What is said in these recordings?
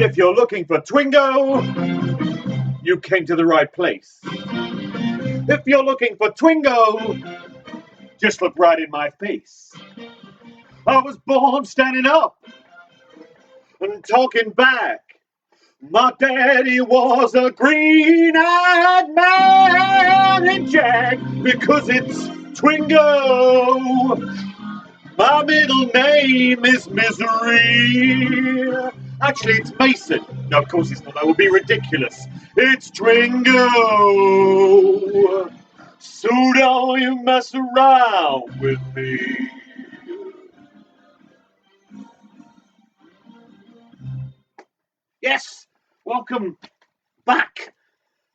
If you're looking for Twingo, you came to the right place. If you're looking for Twingo, just look right in my face. I was born standing up and talking back. My daddy was a green-eyed man and Jack because it's Twingo. My middle name is Misery. Actually, it's Mason. No, of course it's not. That would be ridiculous. It's Twingo. So don't you mess around with me. Yes, welcome back.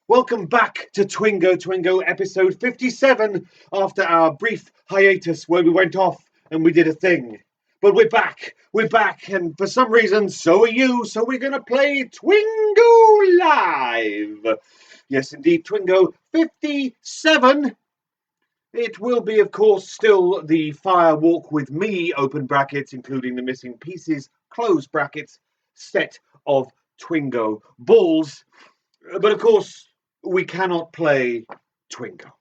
Welcome back to Twingo episode 57 after our brief hiatus where we went off and we did a thing. But we're back, and for some reason, so are you, so we're going to play Twingo Live. Yes, indeed, Twingo 57. It will be, of course, still the Fire Walk with Me, open brackets, including the missing pieces, close brackets, set of Twingo balls. But, of course, we cannot play Twingo.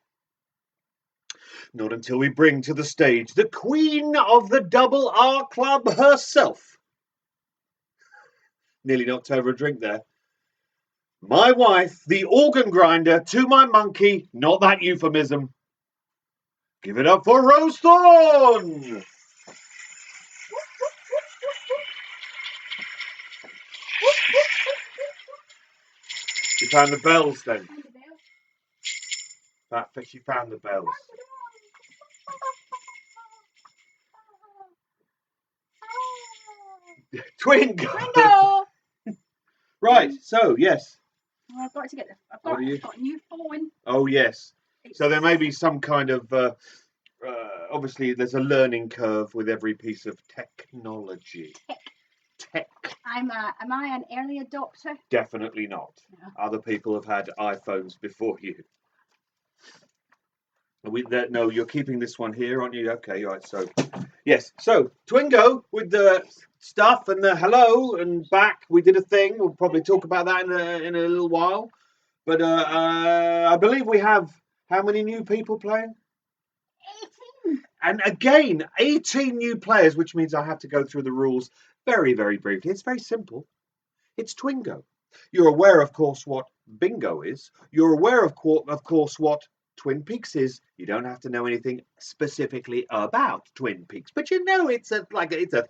Not until we bring to the stage the queen of the Double R Club herself. Nearly knocked over a drink there. My wife, the organ grinder to my monkey, not that euphemism. Give it up for Rose Thorne! You found the bells then? She found the bells. Twingo! Right, so, yes. Well, I've got to get the. I've got a new phone. Oh, yes. So there may be some kind of, obviously there's a learning curve with every piece of technology. Tech. Am I an early adopter? Definitely not. No. Other people have had iPhones before you. No, you're keeping this one here, aren't you? Okay, right. So, yes. So, Twingo with the stuff and the hello and back. We did a thing. We'll probably talk about that in a little while. But I believe we have how many new people playing? 18. And again, 18 new players, which means I have to go through the rules very, very briefly. It's very simple. It's Twingo. You're aware, of course, what bingo is. You're aware, of course, what Twin Peaks is. You don't have to know anything specifically about Twin Peaks, but you know it's a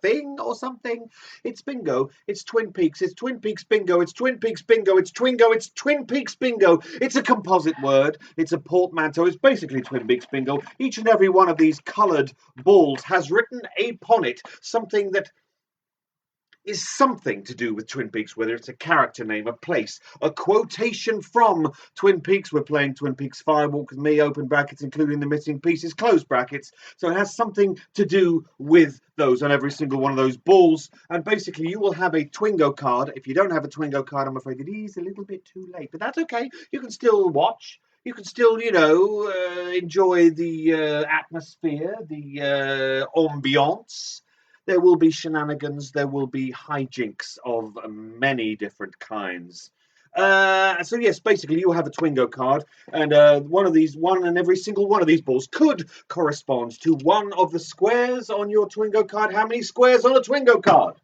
thing or something. It's bingo. It's Twin Peaks. It's Twin Peaks bingo. It's Twin Peaks bingo. It's Twingo. It's Twin Peaks bingo. It's a composite word. It's a portmanteau. It's basically Twin Peaks bingo. Each and every one of these coloured balls has written upon it something that is something to do with Twin Peaks, whether it's a character name, a place, a quotation from Twin Peaks. We're playing Twin Peaks Fire Walk with Me, open brackets, including the missing pieces, close brackets. So it has something to do with those on every single one of those balls. And basically, you will have a Twingo card. If you don't have a Twingo card, I'm afraid it is a little bit too late. But that's okay. You can still watch. You can still, enjoy the atmosphere, the ambiance. There will be shenanigans, there will be hijinks of many different kinds. So yes, basically you have a Twingo card, and one and every single one of these balls could correspond to one of the squares on your Twingo card. How many squares on a Twingo card?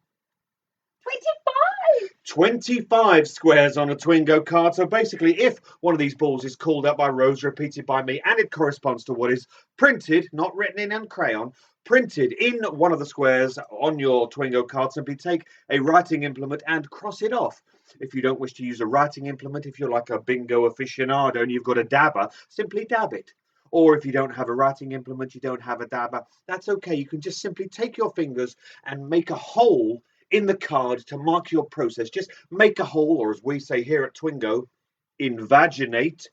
25 squares on a Twingo card. So basically, if one of these balls is called up by Rose, repeated by me, and it corresponds to what is printed, not written in crayon, printed in one of the squares on your Twingo card, simply take a writing implement and cross it off. If you don't wish to use a writing implement, if you're like a bingo aficionado and you've got a dabber, simply dab it. Or if you don't have a writing implement, you don't have a dabber, that's okay. You can just simply take your fingers and make a hole in the card to mark your process. Just make a hole, or as we say here at Twingo, invaginate.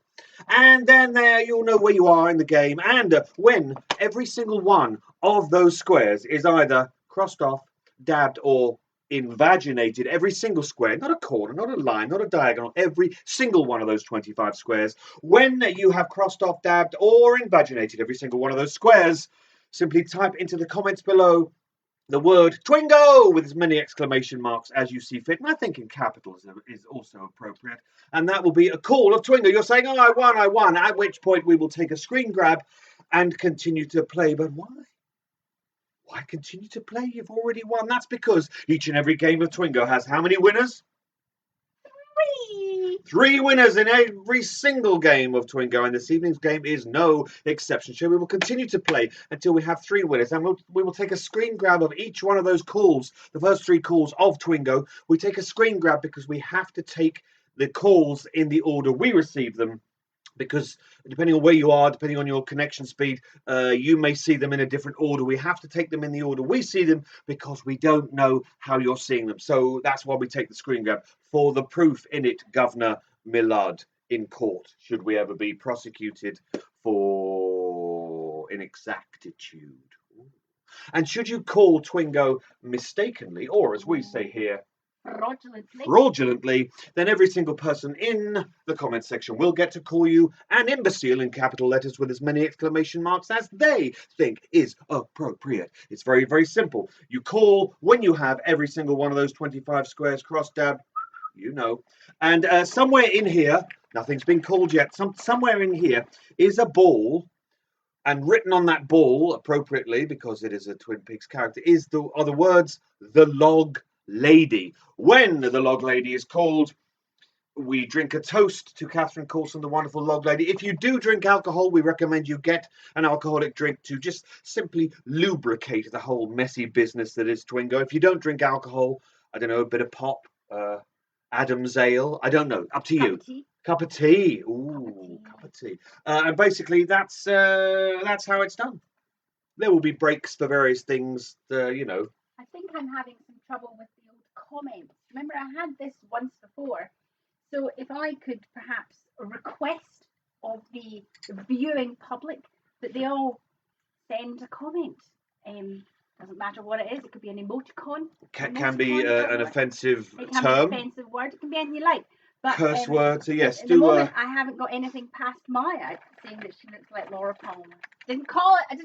And then there you'll know where you are in the game. And when every single one of those squares is either crossed off, dabbed, or invaginated, every single square, not a corner, not a line, not a diagonal, every single one of those 25 squares, when you have crossed off, dabbed, or invaginated every single one of those squares, simply type into the comments below the word Twingo with as many exclamation marks as you see fit. And I think in capitals is also appropriate. And that will be a call of Twingo. You're saying, oh, I won. At which point we will take a screen grab and continue to play. But why? Why continue to play? You've already won. That's because each and every game of Twingo has how many winners? 3 winners in every single game of Twingo, and this evening's game is no exception. So we will continue to play until we have 3 winners, and we will take a screen grab of each one of those calls, the first 3 calls of Twingo. We take a screen grab because we have to take the calls in the order we receive them, because depending on where you are, depending on your connection speed, you may see them in a different order. We have to take them in the order we see them because we don't know how you're seeing them. So that's why we take the screen grab, for the proof in it, Governor Millard, in court, should we ever be prosecuted for inexactitude. And should you call Twingo mistakenly, or as we say here, fraudulently, then every single person in the comment section will get to call you an imbecile in capital letters with as many exclamation marks as they think is appropriate. It's very, very simple. You call when you have every single one of those 25 squares crossed, dabbed, you know. And somewhere in here, nothing's been called yet, somewhere in here is a ball. And written on that ball, appropriately, because it is a Twin Peaks character, are the words, the log lady. When the log lady is called, we drink a toast to Catherine Coulson, the wonderful log lady. If you do drink alcohol, we recommend you get an alcoholic drink to just simply lubricate the whole messy business that is Twingo. If you don't drink alcohol, I don't know, a bit of pop, Adam's ale, I don't know, up to you. Cup of tea. Ooh, cup of tea. And basically, that's how it's done. There will be breaks for various things, you know. I think I'm having some trouble with the old comments. Remember, I had this once before. So if I could perhaps request of the viewing public that they all send a comment. Doesn't matter what it is. It could be an emoticon. Can be an offensive term. It can be an offensive word. It can be anything you like. But, curse words. So yes, at the moment, I haven't got anything past Maya saying that she looks like Laura Palmer. I didn't call it.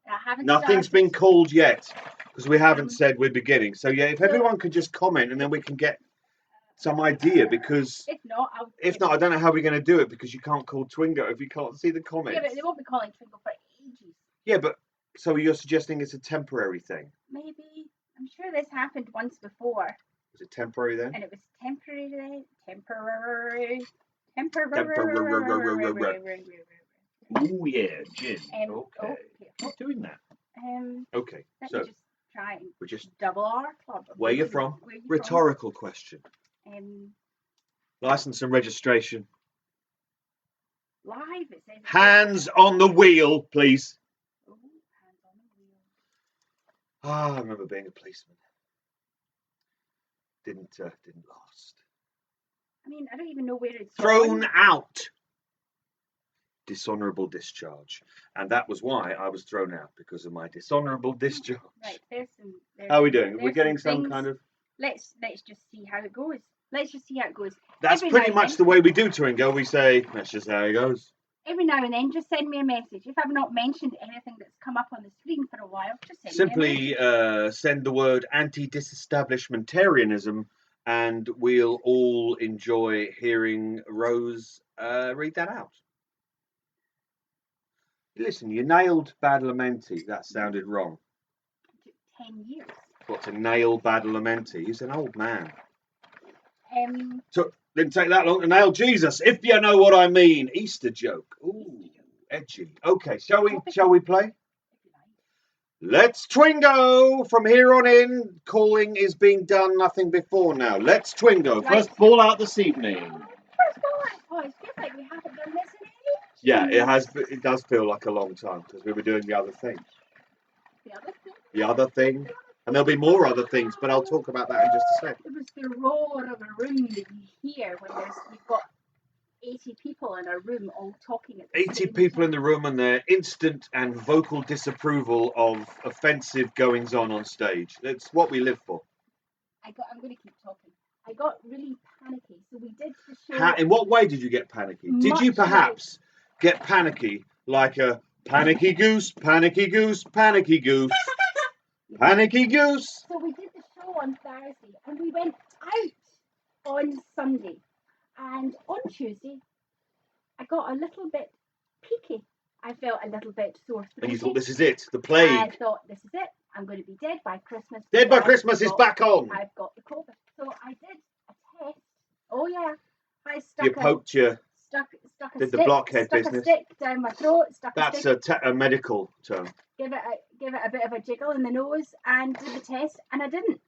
I haven't. Nothing's been called yet because we haven't said we're beginning. So yeah, if everyone could just comment and then we can get some idea, because if not, I don't know how we're going to do it, because you can't call Twingo if you can't see the comments. Yeah, but they won't be calling Twingo for ages. Yeah, but so you're suggesting it's a temporary thing? Maybe. I'm sure this happened once before. Was it temporary then? And it was temporary then. Temporary. Oh yeah, gin. Okay. Not doing that. Okay. So just try. We're just double R club. Where you from? Rhetorical question. License and registration. Live. It says. Hands on the wheel, please. Oh, hands on the wheel. Ah, I remember being a policeman. Didn't last. I mean, I don't even know where it's thrown out. Dishonourable discharge, and that was why I was thrown out, because of my dishonourable discharge. Right, there's some. How are we doing? We're getting some kind of. Let's just see how it goes. That's pretty much the way we do Twingo. We say, that's just how it goes. Every now and then, just send me a message. If I've not mentioned anything that's come up on the screen for a while, just send me a message. Send the word anti-disestablishmentarianism, and we'll all enjoy hearing Rose read that out. Listen, you nailed Badalamenti. That sounded wrong. It took 10 years. What, to nail Badalamenti? He's an old man. Didn't take that long to nail Jesus, if you know what I mean. Easter joke. Ooh, edgy. Okay, shall we play? Let's Twingo! From here on in, calling is being done, nothing before now. Let's Twingo. Right. First ball out this evening. First ball out. Oh, it feels like we haven't done this in ages. Yeah, it does feel like a long time because we were doing the other thing. The other thing? The other thing. And there'll be more other things, but I'll talk about that in just a sec. It was the roar of a room that you hear when you've got 80 people in a room all talking at the 80 same people time. in the room and their instant and vocal disapproval of offensive goings on stage. It's what we live for. I'm going to keep talking. I got really panicky. So we did the show. In what way did you get panicky? Did you perhaps get panicky like a panicky goose, panicky goose, panicky goose, panicky goose? So we did the show on Thursday and we went out on Sunday. And on Tuesday, I got a little bit peaky. I felt a little bit sore throaty. And you thought, this is it, the plague. I thought, this is it. I'm going to be dead by Christmas. Dead by Christmas is back on. I've got the COVID. So I did a test. Oh, yeah. I You poked your... Did the blockhead business. A stick down my throat. That's a medical term. Give it a bit of a jiggle in the nose and did the test, and I didn't.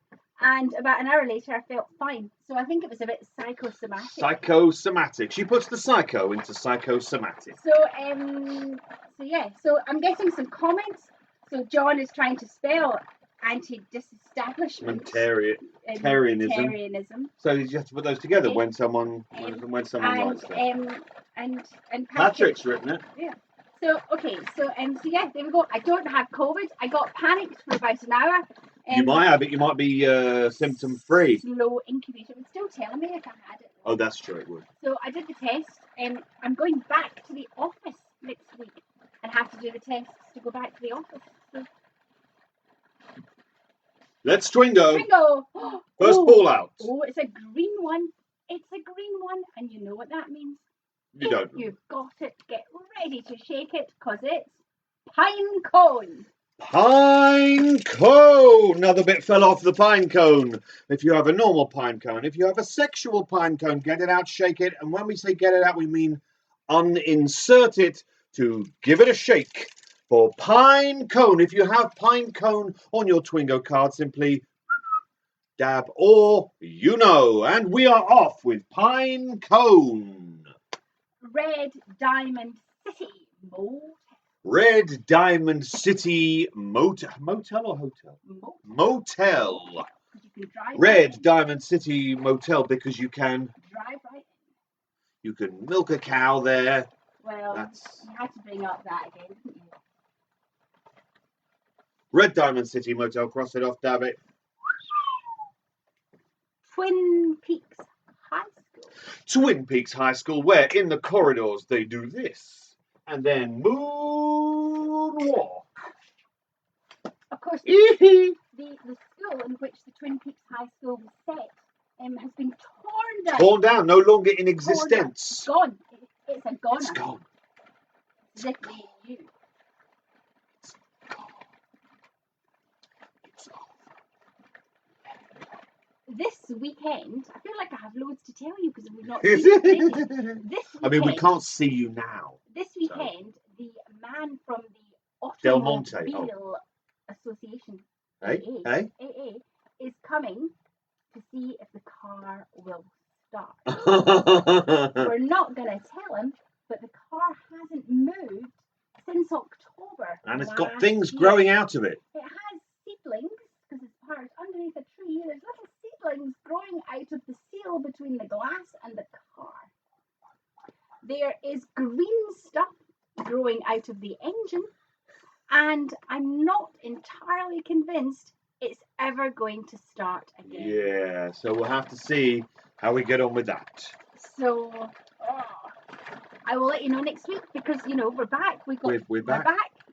And about an hour later, I felt fine. So I think it was a bit psychosomatic. Psychosomatic. She puts the psycho into psychosomatic. So yeah. So I'm getting some comments. So John is trying to spell anti-disestablishment. Tarianism. So you have to put those together when someone writes that. And Patrick's written it. Yeah. So okay. So yeah, there we go. I don't have COVID. I got panicked for about an hour. You might have it. You might be symptom free. Slow incubator. It would still tell me if I had it. Oh, that's true. It would. So I did the test, and I'm going back to the office next week and have to do the tests to go back to the office. So. Let's Twingo. Twingo. First ball out. Oh, it's a green one. It's a green one, and you know what that means. You don't. You've got it. Get ready to shake it, cause it's pine cone. Pine cone. Another bit fell off the pine cone. If you have a normal pine cone, if you have a sexual pine cone, get it out, shake it. And when we say get it out, we mean uninsert it to give it a shake. For pine cone, if you have pine cone on your Twingo card, simply dab or you know. And we are off with pine cone. Red Diamond City Motel. Red Diamond City Motel. Motel or hotel? Motel. Red Diamond City Motel because you can drive right in. You can milk a cow there. Well, you had to bring up that again, didn't you? Red Diamond City Motel, cross it off, dab it. Twin Peaks High School. Twin Peaks High School, where in the corridors they do this. And then moonwalk. Of course, the school in which the Twin Peaks High School was set has been torn down. Torn down, no longer in existence. It's gone. It's a goner. It's gone. Exactly you. It's gone. It's gone. This weekend, I feel like I have loads to tell you because we've not seen it. This weekend, I mean, we can't see you now. This weekend, the man from the Del Monte Association, AA, is coming to see if the car will start. We're not going to tell him, but the car hasn't moved since October. And it's got things growing out of it. It has seedlings, because it's parked underneath a tree. There's little seedlings growing out of the seal between the glass and the car. There is green stuff growing out of the engine, and I'm not entirely convinced it's ever going to start again. Yeah, so we'll have to see how we get on with that. So, I will let you know next week because, you know, we're back. We're back.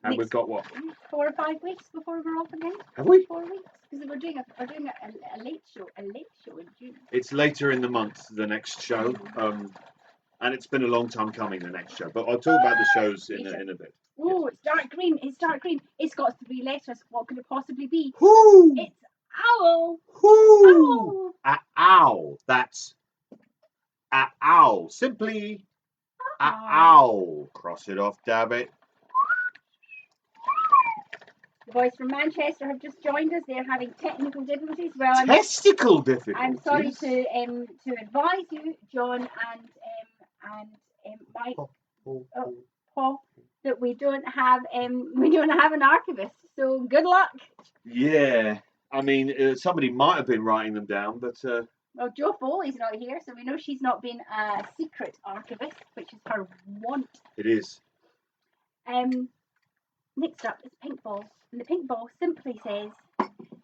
And we've got what? 4 or 5 weeks before we're off again. Have we? 4 weeks. Because we're doing a late show in June. It's later in the month, the next show. And it's been a long time coming, the next show. But I'll talk about the shows in a bit. Oh, yes. It's dark green. It's dark green. It's got 3 letters. What could it possibly be? Whoo! It's owl. Whoo! Owl. Owl. That's owl. Simply owl. Cross it off, damn it. The boys from Manchester have just joined us. They're having technical difficulties. Well, Testicle difficulties. I'm sorry to advise you, John and Mike, Paul, that we don't have an archivist. So good luck. Yeah, I mean, somebody might have been writing them down, but well, Jo Foley's not here, so we know she's not been a secret archivist, which is her want. It is. Next up is pink ball, and the pink ball simply says,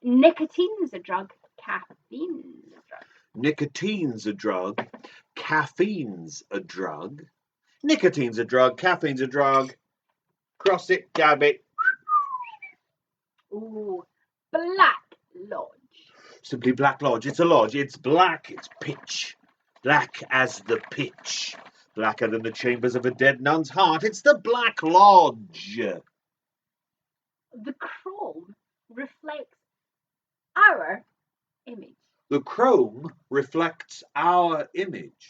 "Nicotine's a drug, caffeine's a drug." Nicotine's a drug, caffeine's a drug. Nicotine's a drug, caffeine's a drug. Cross it, dab it. Ooh, Black Lodge. Simply Black Lodge. It's a lodge. It's black. It's pitch. Black as the pitch. Blacker than the chambers of a dead nun's heart. It's the Black Lodge. The chrome reflects our image. The chrome reflects our image.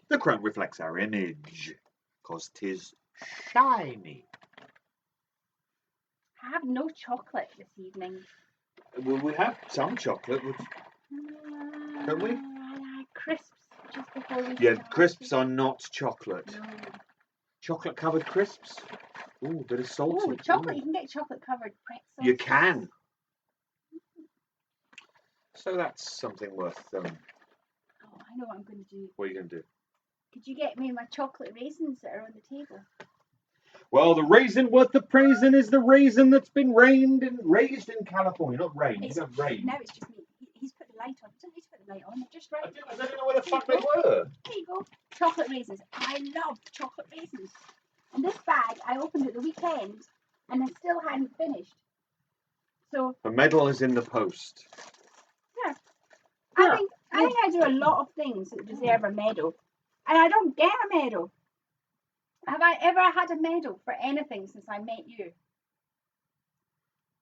The chrome reflects our image, 'cause 'tis shiny. I have no chocolate this evening. Well, we have some chocolate, don't we? Crisps just before we Yeah, start. crisps are not chocolate. No. Chocolate covered crisps? Ooh, a bit of salty. Ooh, chocolate. You can get chocolate covered pretzels. You can. So that's something worth. Oh, I know what I'm going to do. What are you going to do? Could you get me my chocolate raisins that are on the table? Well, the raisin worth the praising is the raisin that's been raised in California. Not rained. You don't rain. No, it's just me. He's put the light on. Don't need to put the light on. They're just right. I don't know where the fuck they were. There you go. Chocolate raisins. I love chocolate raisins. And this bag, I opened at the weekend, and I still hadn't finished. So The medal is in the post. yeah, Yeah. I think I do a lot of things that deserve a medal, and I don't get a medal. Have I ever had a medal for anything since I met you?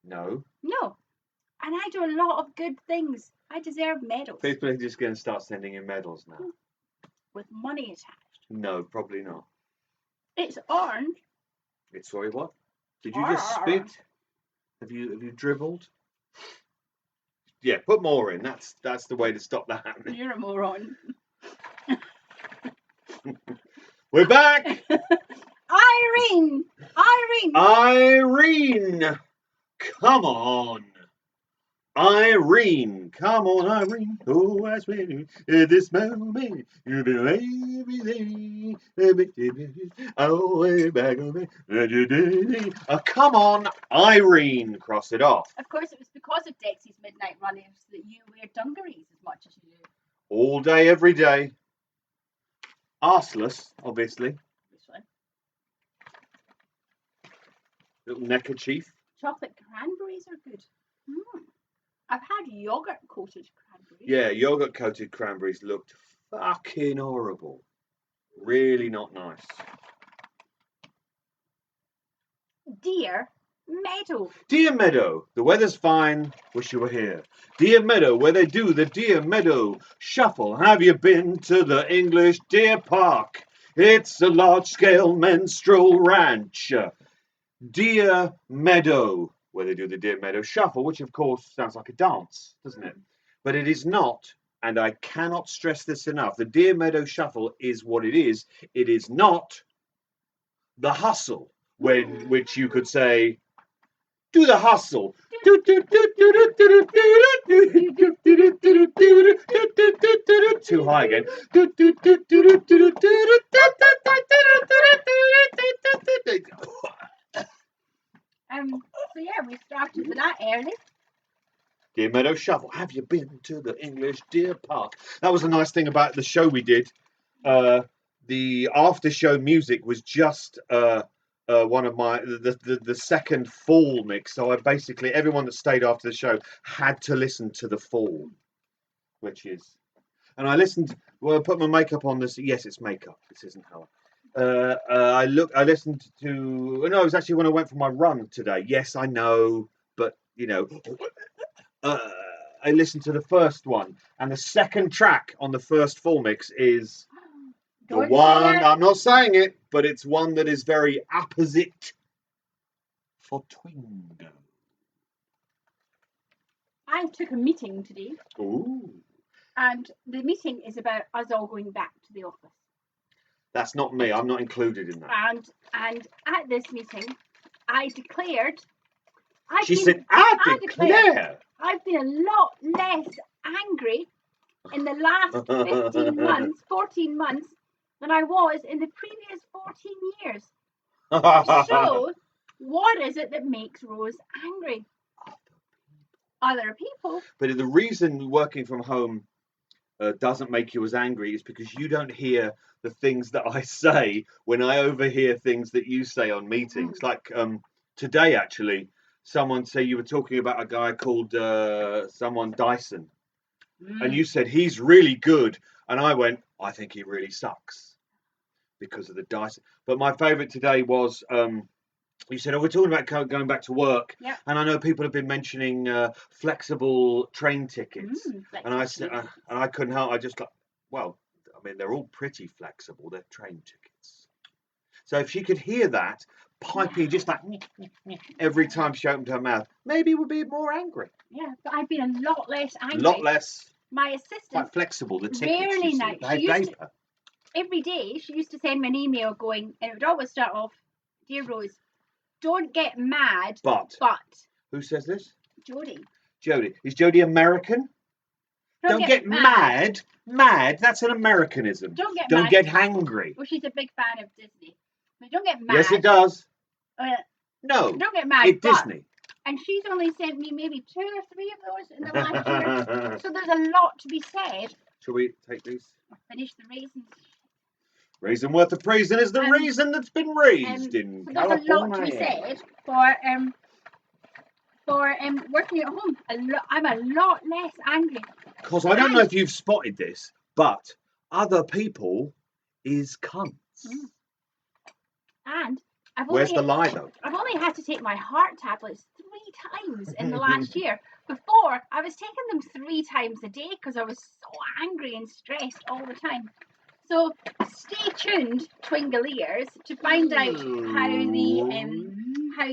No. No. And I do a lot of good things. I deserve medals. People are just going to start sending in medals now. With money attached. No, probably not. It's orange. It's sorry, what? Did you just spit? Have you dribbled? Yeah, put more in. That's the way to stop that happening. You're a moron. We're back. Irene! Irene, come on. Irene, come on, Irene. Oh, I swear, this moment, you've been everything. Oh, way back over. Come on, Irene. Cross it off. Of course, it was because of Dexy's midnight run-ins that you wear dungarees as much as you do. All day, every day. Arseless, obviously. This one. Little neckerchief. Chocolate cranberries are good. I've had yogurt-coated cranberries. Yeah, yogurt-coated cranberries looked fucking horrible. Really not nice. Dear Meadow. Dear Meadow, the weather's fine. Wish you were here. Dear Meadow, where they do the Dear Meadow shuffle. Have you been to the English Deer Park? It's a large-scale menstrual ranch. Dear Meadow, where they do the Dear Meadow shuffle, which of course sounds like a dance, doesn't it? But it is not, and I cannot stress this enough. The Dear Meadow shuffle is what it is. It is not the hustle, which you could say, do the hustle. Too high again. So yeah, we started with that early. Dear Meadow Shuffle. Have you been to the English Deer Park? That was a nice thing about the show we did. The after show music was just one of my the second fall mix. So I basically everyone that stayed after the show had to listen to the fall, which is, and I listened. Well, I put my makeup on this. Yes, it's makeup. This isn't how. I listened to. No, it was actually when I went for my run today. Yes, I know, but you know. I listened to the first one, and the second track on the first full mix is the Don't one. say it. I'm not saying it, but it's one that is very apposite for Twingo. I took a meeting today, Ooh, and the meeting is about us all going back to the office. that's not me. I'm not included in that. And at this meeting, I declared. She said, "I declare." I've been a lot less angry in the last 15 months, 14 months, than I was in the previous 14 years. So, what is it that makes Rose angry? Other people. But the reason working from home doesn't make you as angry is because you don't hear the things that I say when I overhear things that you say on meetings. Like today, actually, someone say you were talking about a guy called someone Dyson, and you said he's really good, and I went, I think he really sucks because of the Dyson. But my favourite today was you said, "Oh, we're talking about going back to work," and I know people have been mentioning flexible train tickets, and I said, and I couldn't help. I just like, well, I mean, they're all pretty flexible. They're train tickets. So if she could hear that piping, just like every time she opened her mouth, maybe we'd be more angry. Yeah, but I've been a lot less angry. A lot less. My assistant. Quite flexible. The tickets. Rarely now. Every day she used to send me an email going, and it would always start off, "Dear Rose, don't get mad, but." Who says this? Jodie. Jodie. Is Jodie American? Don't get mad. Mad. That's an Americanism. Don't get Don't mad. get hangry. Well, she's a big fan of Disney. But don't get mad. Yes, it does. No. Don't get mad. It's Disney. And she's only sent me maybe 2 or 3 of those in the last year. So there's a lot to be said. Shall we take these? Finish the raisins. Raisin worth of praising is the raisin that's been raised in so California. There's a lot to be said for working at home. I'm a lot less angry. Because I don't know if you've spotted this, but other people is cunts. And where's the lie though? I've only had to take my heart tablets 3 times in the last year. Before, I was taking them 3 times a day because I was so angry and stressed all the time. So stay tuned, Twingaliers, to find out how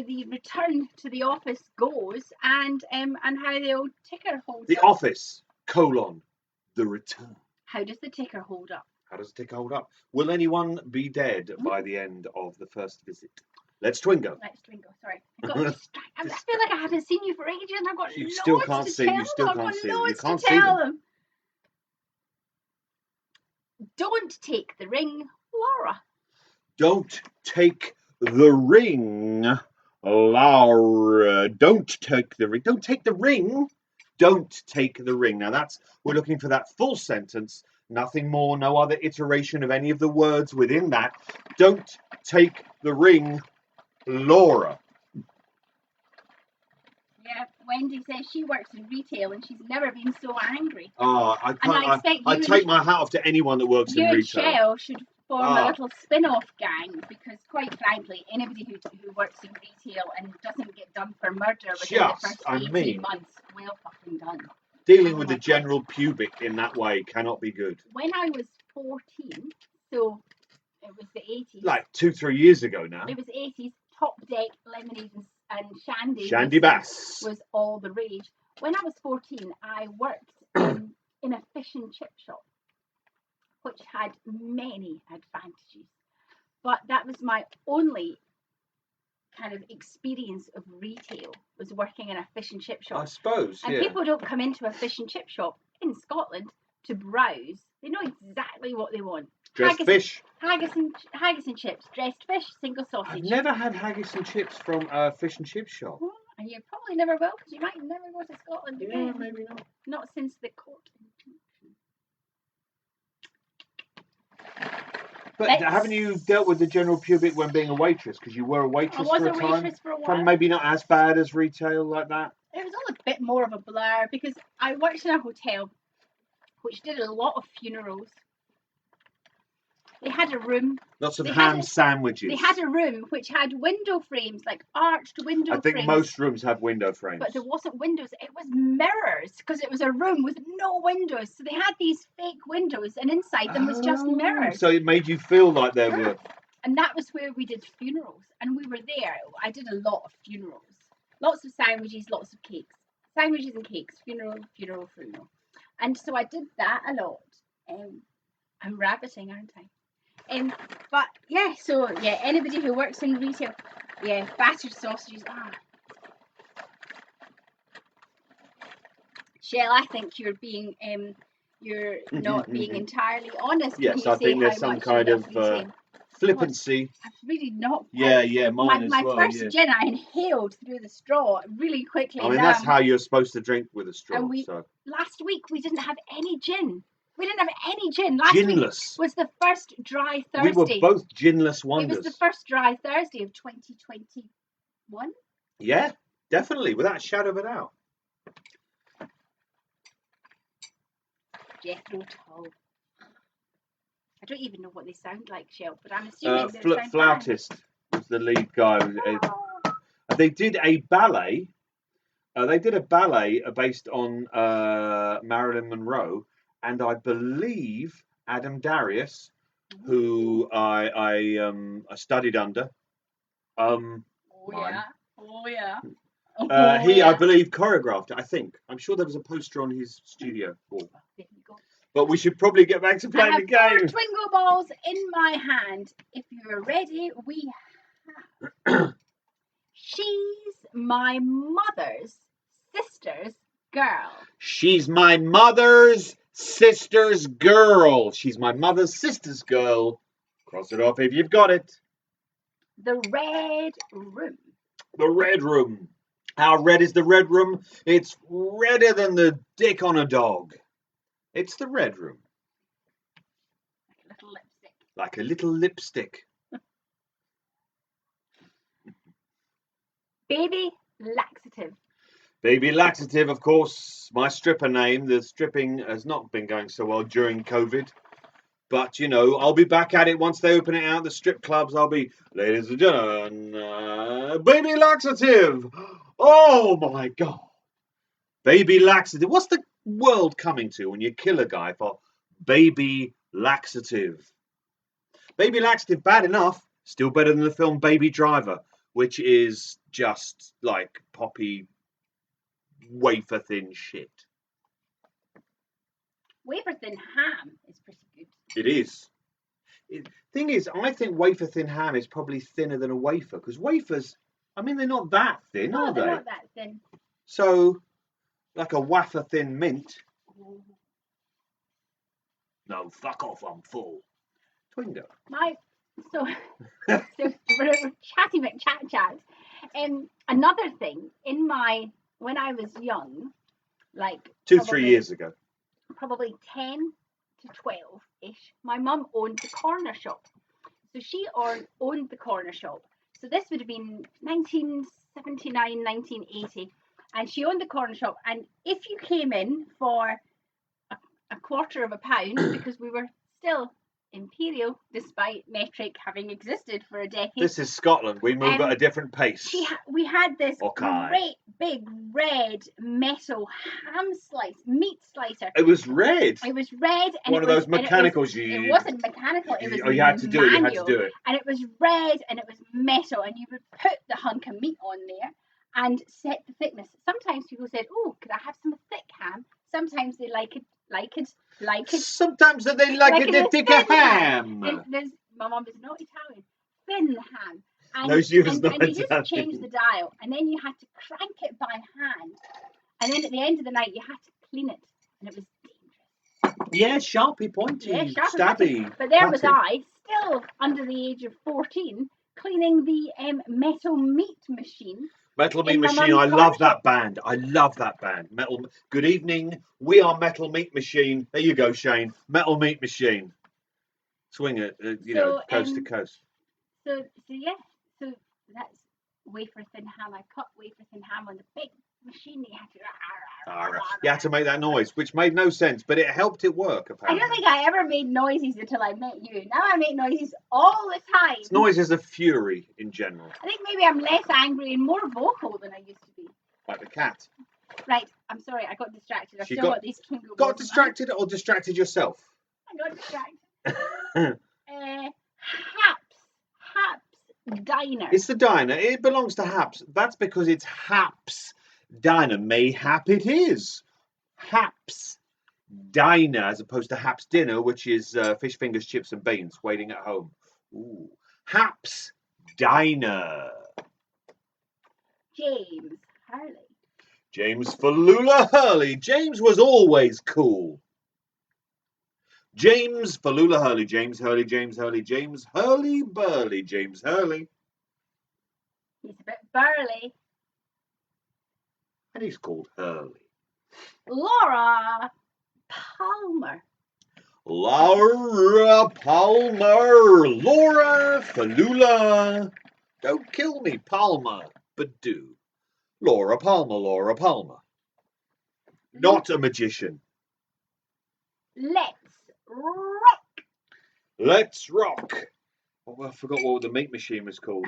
the return to the office goes and how the old ticker holds up. The office, the return. How does the ticker hold up? How does the ticker hold up? Will anyone be dead by the end of the first visit? Let's Twingo. Sorry. I feel like I haven't seen you for ages and I've got you loads still can't to see. tell You still them. can't see. You can't see them. Don't take the ring, Laura. Don't take the ring, Laura. Don't take the ring. Don't take the ring. Don't take the ring. Now we're looking for that full sentence. Nothing more, no other iteration of any of the words within that. Don't take the ring, Laura. Yeah, Wendy says she works in retail and she's never been so angry. Oh, I take my hat off to anyone that works in retail. You and Shell should form a little spin-off gang because, quite frankly, anybody who works in retail and doesn't get done for murder within the first 18 months, well fucking done. Dealing with the general pubic in that way cannot be good. When I was 14, so it was the 80s. Like 2-3 years ago now. It was 80s. Top Deck, lemonade and shandy. Shandy Bass was all the rage. When I was 14, I worked in a fish and chip shop, which had many advantages. But that was my only kind of experience of retail, was working in a fish and chip shop. I suppose, and people don't come into a fish and chip shop in Scotland to browse. They know exactly what they want. Dressed fish. Haggis and chips. Dressed fish, single sausage. I've never had haggis and chips from a fish and chip shop. And you probably never will, because you might never go to Scotland again. Yeah, maybe not. Not since the court. But haven't you dealt with the general pubic when being a waitress? Because you were a waitress for a time. I was a waitress for a while. Maybe not as bad as retail like that. It was all a bit more of a blur because I worked in a hotel which did a lot of funerals. They had a room. Lots of They ham had a- sandwiches. They had a room which had window frames, like arched window I think frames. most rooms have window frames. But there wasn't windows. It was mirrors because it was a room with no windows. So they had these fake windows, and inside them was just mirrors. So it made you feel like there were. And that was where we did funerals, and we were there. I did a lot of funerals, lots of sandwiches, lots of cakes, sandwiches and cakes, funeral. And so I did that a lot. I'm rabbiting, aren't I? But yeah, so yeah, anybody who works in retail, yeah, battered sausages. Shell, I think you're being you're not being entirely honest when Yes, you I say think there's how some much kind you of love retail. flippancy. I've really not. Yeah, mine My as well. first Yeah. gin, I inhaled through the straw really quickly. I mean, that's how you're supposed to drink with a straw. And last week we didn't have any gin. We didn't have any gin. Last Ginless. week was the first dry Thursday. We were both ginless wonders. It was the first dry Thursday of 2021. Yeah, definitely, without a shadow of a doubt. Jethro Tull. I don't even know what they sound like, Shell, but I'm assuming Flautist was the lead guy. They did a ballet. They did a ballet based on Marilyn Monroe, and I believe Adam Darius, who I studied under. He, I believe, choreographed it. I think. I'm sure there was a poster on his studio wall. There you go. But we should probably get back to playing the game. I have 4 Twingo balls in my hand. If you're ready, we have. She's my mother's sister's girl. She's my mother's sister's girl. She's my mother's sister's girl. Cross it off if you've got it. The Red Room. The Red Room. How red is the Red Room? It's redder than the dick on a dog. It's the Red Room. Like a little lipstick. Like a little lipstick. Baby laxative. Baby laxative, of course, my stripper name. The stripping has not been going so well during COVID. But, you know, I'll be back at it once they open it out. The strip clubs, I'll be, ladies and gentlemen, baby laxative. Oh, my God. Baby laxative. What's the world coming to when you kill a guy for baby laxative? Baby laxative, bad enough. Still better than the film Baby Driver, which is just like poppy wafer thin shit. Wafer thin ham is pretty good. It is. Thing is, I think wafer thin ham is probably thinner than a wafer, because wafers, I mean, they're not that thin, are they? They're not that thin. So, like a wafer thin mint. No, fuck off, I'm full. Twingo. So we're chatty chat. Another thing, when I was young, like 2-3 years ago. Probably 10 to 12-ish, my mum owned the corner shop. So she owned the corner shop. So this would have been 1979, 1980. And she owned the corner shop. And if you came in for a quarter of a pound, because we were still imperial despite metric having existed for a decade. This is Scotland. We move at a different pace. We had this great big red metal meat slicer. It was red. It was red, and one of those mechanicals it wasn't mechanical. It was you had to do it. You had to do it. And it was red, and it was metal, and you would put the hunk of meat on there and set the thickness. Sometimes people said, "Oh, could I have some thick ham?" Sometimes they like it. Sometimes they like it a thicker ham. My mum is not Italian. Thin ham. And, no, she was not and you Italian. just changed the dial, and then you had to crank it by hand, and then at the end of the night you had to clean it, and it was dangerous. Yeah, sharpy, pointy, stabby. But there was I, still under the age of 14, cleaning the metal meat machine. Metal Meat Machine, I love that band. I love that band. Good evening. We are Metal Meat Machine. There you go, Shane. Metal Meat Machine. Swing it, coast to coast. So that's wafer thin ham. I cut wafer thin ham on the big machine. You had to You had to make that noise, which made no sense, but it helped it work, I apparently. don't think I ever made noises until I met you. Now I make noises all the time. It's noises of fury in general, I think maybe I'm less angry and more vocal than I used to be. like the cat. Right, I'm sorry, I got distracted. I've She still got- got these Twingo Got balls in my distracted or distracted yourself? hand. I got distracted. Haps Diner. It's the diner. It belongs to Haps. That's because it's Haps Diner. Mayhap it is. Haps Diner, as opposed to Haps Dinner, which is fish fingers, chips, and beans waiting at home. Ooh. Haps Diner. James Hurley. James Falula Hurley. James was always cool. James Falula Hurley. James Hurley. James Hurley. James Hurley Burley. James Hurley. He's a bit burly. And he's called Hurley. Laura Palmer. Laura Palmer. Laura Falula. Don't kill me, Palmer, but do. Laura Palmer. Laura Palmer. Not a magician. Let's rock. Let's rock. Oh, I forgot what the meat machine was called.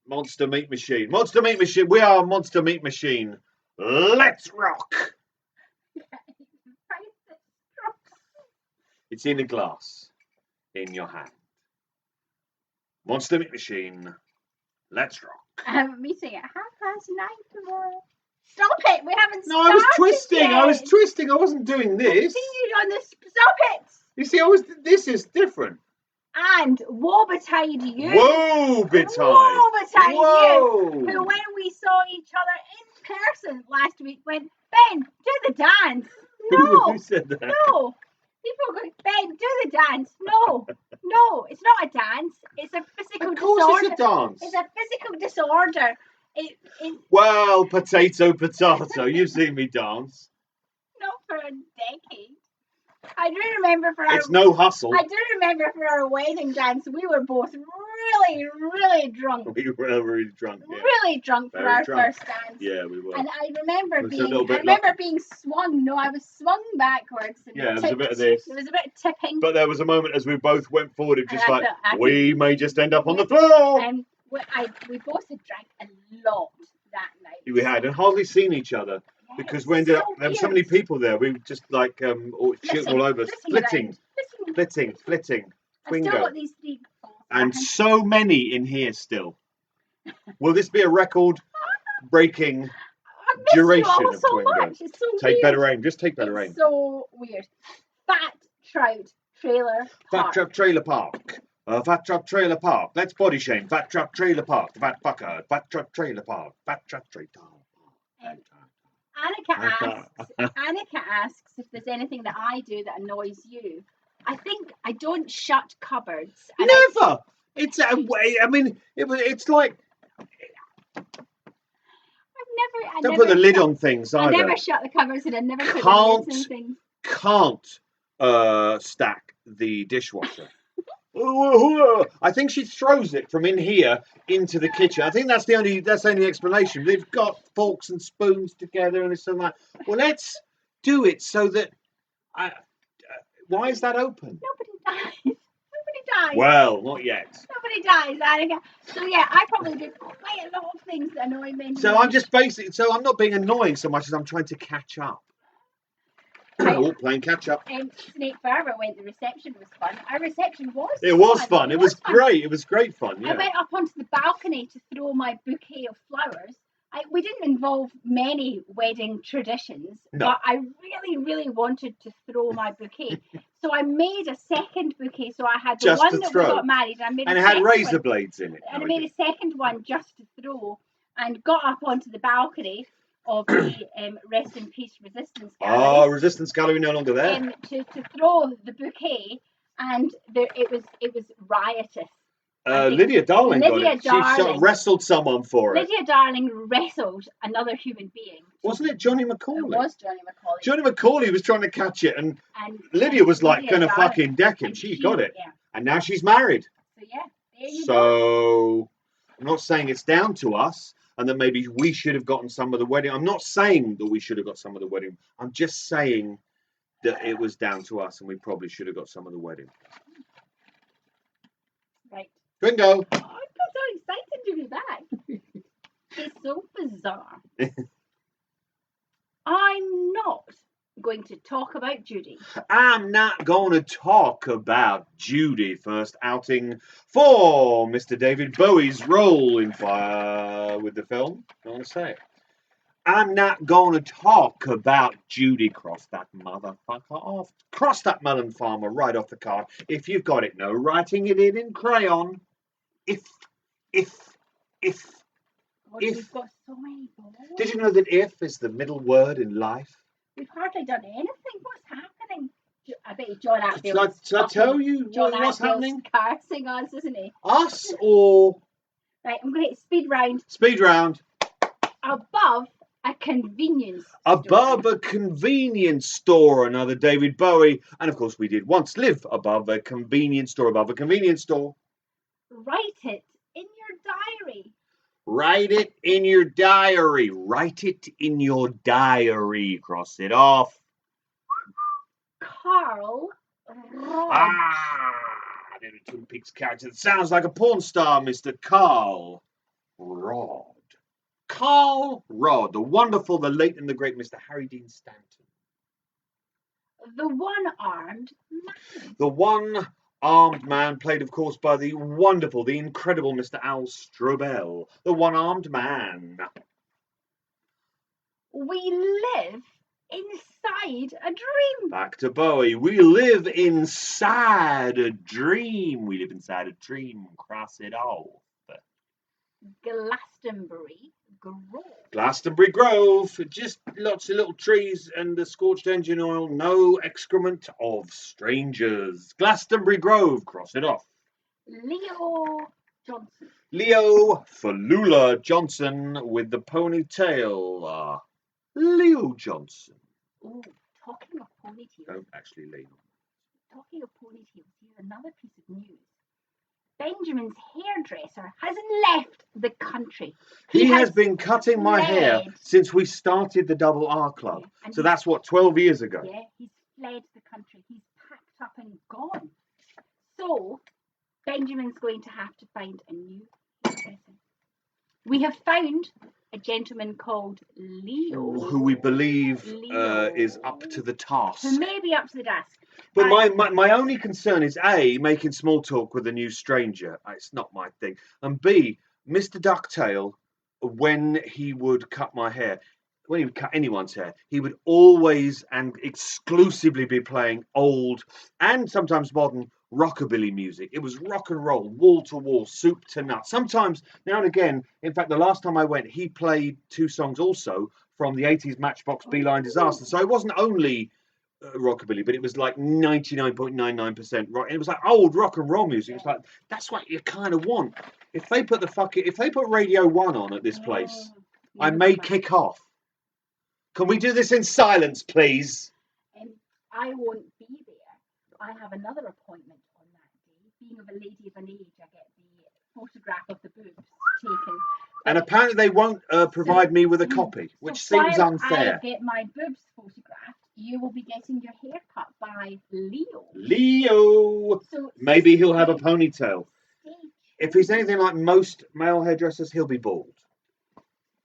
Monster Meat Machine. Monster Meat Machine. We are Monster Meat Machine. Let's rock. It's in a glass in your hand. Monster Meat Machine. Let's rock. I have a meeting at 9:30 tomorrow. Stop it! We haven't No, started I was twisting. yet. I was twisting. I wasn't doing this. Continued on this. Stop it! You see, this is different. And woe betide you. Whoa, betide. Woe betide Whoa. you. Who, when we saw each other in person last week, went, Ben, do the dance. No. Who said that? No. People go, Ben, do the dance. No. No, it's not a dance. It's a physical Of course disorder. it's a dance. It's a physical disorder. Well, potato, potato. You've seen me dance. Not for a decade. I do remember for our It's no hustle. I do remember for our wedding dance, we were both really, really drunk. We were really drunk. Yeah, Really drunk for Very our drunk. first dance. Yeah, we were. And I remember It was a little bit being swung. No, I was swung backwards. And Yeah, it was a tipped. bit of this. There was a bit of tipping. But there was a moment as we both went forward, it just And I like, thought, I we may just end up on the floor. And we both had drank a lot that night. We had, and hardly seen each other. Yeah, Because it's we ended so up, there were so many weird. people there, we were just like shooting all over, Flitting splitting, around. I've still Twingo. got these three balls. And so many in here still. Will this be a record-breaking I miss duration you all of so Twingo? much. It's so Take weird. better aim, just take better It's aim. so weird. Fat Trout Trailer Fat Park. Truck Trailer Park. Fat Truck Trailer Park. Let's body shame. Fat Truck Trailer Park. The Fat Fucker. Fat Truck Trailer Park. Fat Truck Trailer Park. Annika asks if there's anything that I do that annoys you. I think I don't shut cupboards. And Never. It's a way. I mean, it's like I don't never put the lid shut- on things I either. never shut the cupboards and I never put the Can't. lids in things. Can't stack the dishwasher. I think she throws it from in here into the kitchen. I think that's the only explanation. They've got forks and spoons together and it's so like, well, let's do it so that. Why is that open? Nobody dies. Nobody dies. Well, not yet. Nobody dies, Annika. So yeah, I probably do quite a lot of things that annoy me. So I'm just basically. So I'm not being annoying so much as I'm trying to catch up. Oh, playing catch up. Snake Forever went. The reception was fun. Our reception was. It was fun. It was great. It was great fun. I Yeah. went up onto the balcony to throw my bouquet of flowers. We didn't involve many wedding traditions, No. but I really, really wanted to throw my bouquet. So I made a second bouquet. So I had the Just one to that throw. we got married. I made And a it had second razor one, blades in it. and I made a second one just to throw, and got up onto the balcony of the Rest in Peace Resistance Oh, Gallery Resistance Gallery no longer there. to throw the bouquet, and it was riotous. I think Lydia Darling got Lydia it. She sort of Darling. wrestled someone for it. Lydia Darling wrestled another human being. Wasn't it Johnny It McCauley? was Johnny McCauley. Johnny McCauley was trying to catch it, and And Lydia was like Lydia going to Darling. fucking deck him. And She got it. Yeah. And now she's married. So yeah, there you go. So I'm not saying it's down to us, and that maybe we should have gotten some of the wedding. I'm not saying that we should have got some of the wedding. I'm just saying that it was down to us, and we probably should have got some of the wedding. Right. Twingo. Oh, I'm so excited to be back. It's so bizarre. I'm not going to talk about Judy. I'm not going to talk about Judy. First outing for Mr. David Bowie's role in Fire with the film. I want to say it. I'm not going to talk about Judy. Cross that motherfucker off. Cross that melon farmer right off the card. If you've got it, no writing it in crayon. If. God, we've got so many balls. Did you know that if is the middle word in life? We've hardly done anything. What's happening? I bet you John Atfield. Shall I tell you John what's happening? Cursing us, isn't he? Us or? Right, I'm going to hit speed round. Speed round. Above a convenience store. Above a convenience store, another David Bowie. And of course we did once live above a convenience store, above a convenience store. Write it in your diary. Write it in your diary. Write it in your diary. Cross it off. Carl Rod. There's a Twin Peaks character that sounds like a porn star, Mr. Carl Rod. Carl Rod, the wonderful, the late and the great Mr. Harry Dean Stanton. The one-armed man. The one-armed man, played, of course, by the wonderful, the incredible Mr. Al Strobel. The one-armed man. We live inside a dream. Back to Bowie. We live inside a dream. We live inside a dream. Cross it off. Glastonbury Grove. Glastonbury Grove. Just lots of little trees and the scorched engine oil. No excrement of strangers. Glastonbury Grove. Cross it off. Leo Johnson. Leo Falula Johnson with the ponytail. Leo Johnson. Oh, talking of ponytails. Don't actually lean on. Talking of ponytails, here's another piece of news. Benjamin's hairdresser has left the country. He has been cutting my hair since we started the Double R Club. Yeah, so that's what, 12 years ago? Yeah, he's fled the country. He's packed up and gone. So Benjamin's going to have to find a new hairdresser. We have found a gentleman called Leo, who we believe is up to the task. Who may be up to the task. But my only concern is A, making small talk with a new stranger. It's not my thing. And B, Mr. Ducktail, when he would cut my hair, when he would cut anyone's hair, he would always and exclusively be playing old and sometimes modern rockabilly music. It was rock and roll, wall to wall, soup to nuts. Sometimes, now and again, in fact, the last time I went, he played 2 songs also from the 80s Matchbox Beeline Disaster. So it wasn't only rockabilly, but it was like 99.99% rock. And it was like old rock and roll music. It's like, that's what you kind of want. If they put Radio 1 on at this place, I may kick off. Can we do this in silence, please? I won't be there. I have another appointment on that day. Being of a lady of an age, I get the photograph of the boobs taken. And apparently they won't provide me with a copy, which seems unfair. I get my boobs photographed, you will be getting your hair cut by Leo. Leo! So maybe he'll have a ponytail. If he's anything like most male hairdressers, he'll be bald.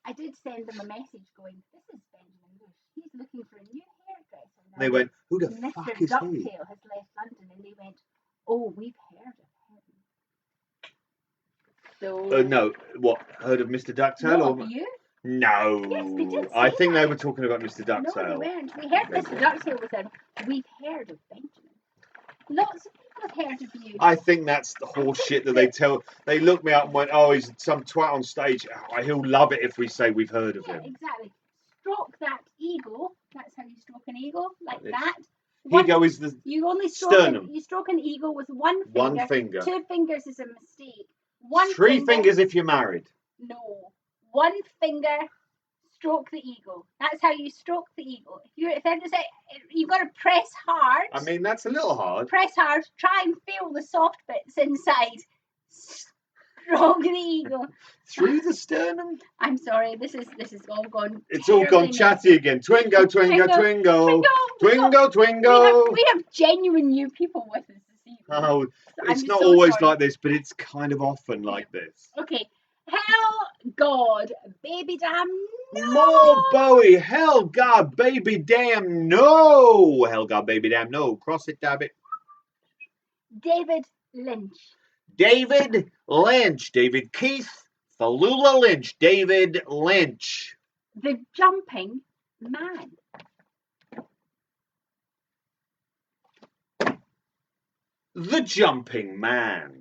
I did send them a message going, this is Benjamin Bush. He's looking for a new hairdresser. Now, they went, who the fuck is Mr. he? Ducktail has left London, and they went, oh, we've heard of him. So no, what? Heard of Mr. Ducktail? No, have you? No. Yes, they did. I think they were talking about Mr. Ducktail. No, they weren't. We heard Mr. Ducktail was said, we've heard of Benjamin. Lots of people have heard of you. I think that's the horse shit that they tell. They looked me up and went, oh, he's some twat on stage. Oh, he'll love it if we say we've heard of him. Exactly. Stroke that ego. That's how you stroke an ego, like that. Ego is the you only sternum. You stroke an ego with one finger. One finger. 2 fingers is a mistake. 3 fingers if you're married. No. 1 finger, stroke the ego. That's how you stroke the ego. If they're to say, you've got to press hard. I mean, that's a little hard. Press hard. Try and feel the soft bits inside. Stroke the ego. Through the sternum. I'm sorry. This is all gone. It's all gone chatty again. Twingo, Twingo, Twingo. Twingo, Twingo. We have genuine new people with us this evening. Oh, So it's I'm not so always sorry. like this, but it's kind of often like this. Okay. Hell, God, baby damn, no. More Bowie. Hell, God, baby, damn, no. Hell, God, baby, damn, no. Cross it, dab it. David Lynch. David Lynch. David Keith. Falula Lynch. David Lynch. The Jumping Man. The Jumping Man.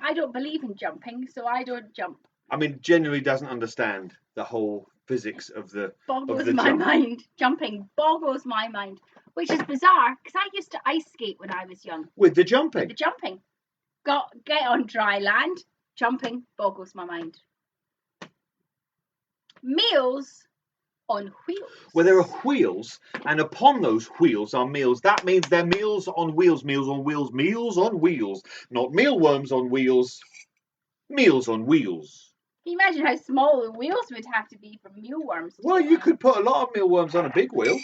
I don't believe in jumping, so I don't jump. I mean, genuinely doesn't understand the whole physics of the Boggles my mind. Jumping boggles my mind, which is bizarre because I used to ice skate when I was young. With the jumping. With the jumping. Get on dry land. Jumping boggles my mind. Meals on wheels. Where there are wheels, and upon those wheels are meals. That means they're meals on wheels, meals on wheels, meals on wheels. Not mealworms on wheels, meals on wheels. Can you imagine how small the wheels would have to be for mealworms? Well, you could put a lot of mealworms on a big wheel.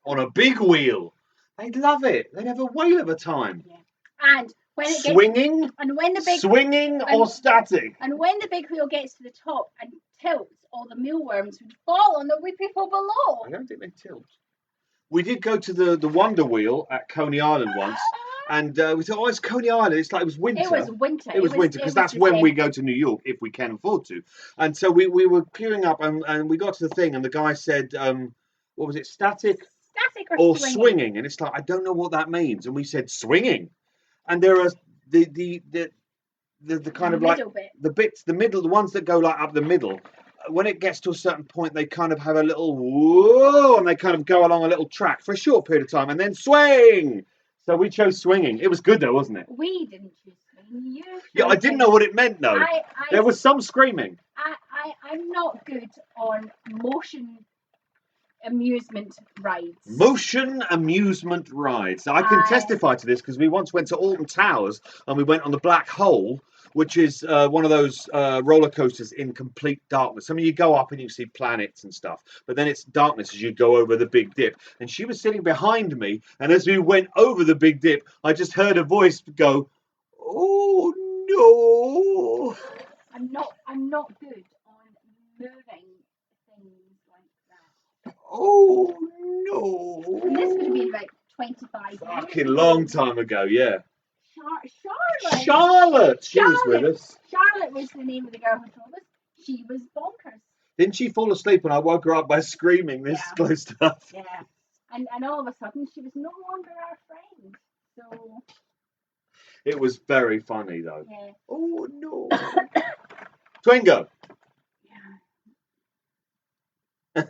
On a big wheel. They'd love it. They'd have a whale of a time. Yeah. And when it gets, swinging, and when the big swinging or static. And when the big wheel gets to the top and tilts, all the mealworms would fall on the people below. I don't think they tilt. We did go to the Wonder Wheel at Coney Island once, and we thought, oh, it's Coney Island. It's like it was winter. It was winter. It was winter because that's when we go to New York if we can afford to. And so we were queuing up, and we got to the thing, and the guy said, what was it, static? Static or swinging? And it's like, I don't know what that means. And we said swinging, and there are the kind of like the bits, the middle, the ones that go like up the middle. When it gets to a certain point, they kind of have a little whoa, and they kind of go along a little track for a short period of time, and then swing. So we chose swinging. It was good though, wasn't it? We didn't choose swinging. Yeah, I didn't know what it meant though. There was some screaming. I'm not good on motion amusement rides. Motion amusement rides. I can testify to this because we once went to Alton Towers and we went on the Black Hole, which is one of those roller coasters in complete darkness. I mean, you go up and you see planets and stuff, but then it's darkness as you go over the Big Dip. And she was sitting behind me, and as we went over the Big Dip, I just heard a voice go, "Oh no!" I'm not good on moving things like that. Oh no! And this would have been about 25 years. Fucking long time ago, yeah. Charlotte. Charlotte. She was with us. Charlotte was the name of the girl who told us. She was bonkers. Didn't she fall asleep and I woke her up by screaming this close stuff? Yeah. And all of a sudden she was no longer our friend. So it was very funny though. Yeah. Oh no. Twingo. Yeah.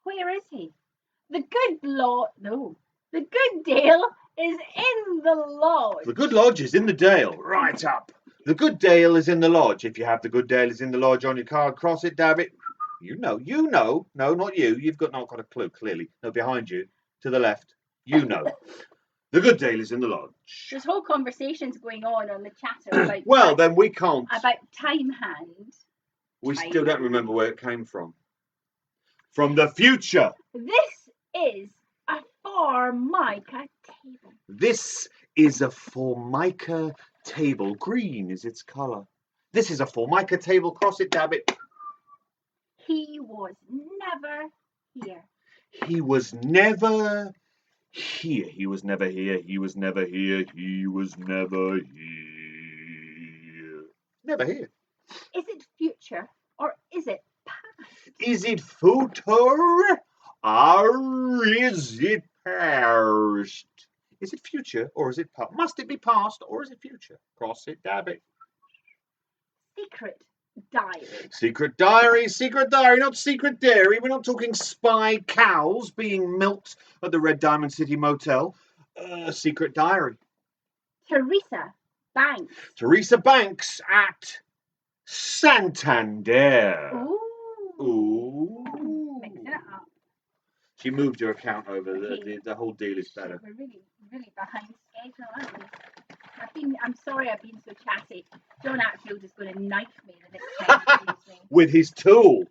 Where is he? The good Lord. No. The good Dale is in the lodge. The good lodge is in the Dale. Right up. The good Dale is in the lodge. If you have the good Dale is in the lodge on your card, cross it, dab it. You know. No, not you. You've not got a clue, clearly. No, behind you, to the left. You know. The good Dale is in the lodge. There's whole conversations going on the chatter about. Well, then we can't. About time hand. We still don't remember where it came from. From the future. This is a Formica table. This is a Formica table. Green is its colour. This is a Formica table. Cross it, dab it. He was never here. He was never here. He was never here. He was never here. He was never here. Never here. Is it future or is it past? Is it future or is it past? Is it future or is it past? Must it be past or is it future? Cross it, dab it. Secret diary. Secret diary, secret diary, not secret dairy. We're not talking spy cows being milked at the Red Diamond City Motel. Secret diary. Teresa Banks. Teresa Banks at Santander. Ooh. Mixing it up. She moved her account over. Okay. The whole deal is better. We're really behind schedule, aren't we? I'm sorry I've been so chatty. John Atfield is going to knife me the next time he sees me. With his tool.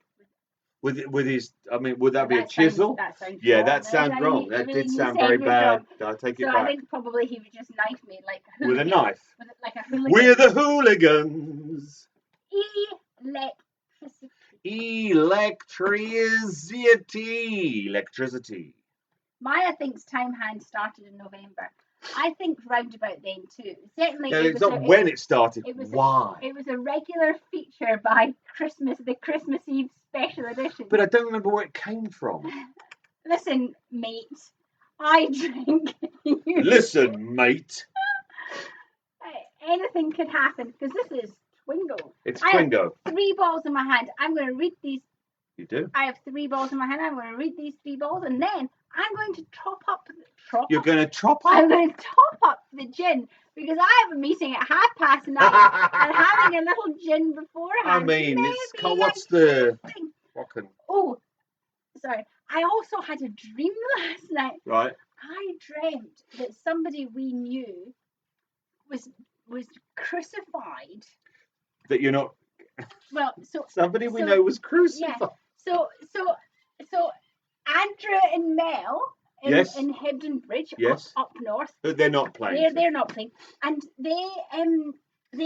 With his, I mean, would that be a chisel? That sounds Yeah, wrong. that sounds wrong. That Everything did you sound said very was bad. wrong. I take it So back. I think probably he would just knife me like a With hooligan. a knife. Like a hooligan. We're the hooligans. Electricity. Maya thinks Time Hand started in November. I think round about then too. Certainly, No, it it's was not when it started. it was Why? It was a regular feature by the Christmas Eve special edition. But I don't remember where it came from. Listen, mate, I drink. Listen, mate. Anything could happen because this is Twingo. It's I Twingo. have 3 balls in my hand. I'm going to read these. You do? I have 3 balls in my hand. I'm going to read these 3 balls, and then I'm going to top up. You're going to top up? I'm going to top up the gin because I have a meeting at 9:30 and having a little gin beforehand. I mean, what's the... What can... Oh, sorry. I also had a dream last night. Right. I dreamt that somebody we knew was crucified. That you're not... Well, somebody we know was crucified. Yeah. So Andrew and Mel in Hebden Bridge up north. But they're not playing. They're not playing. And they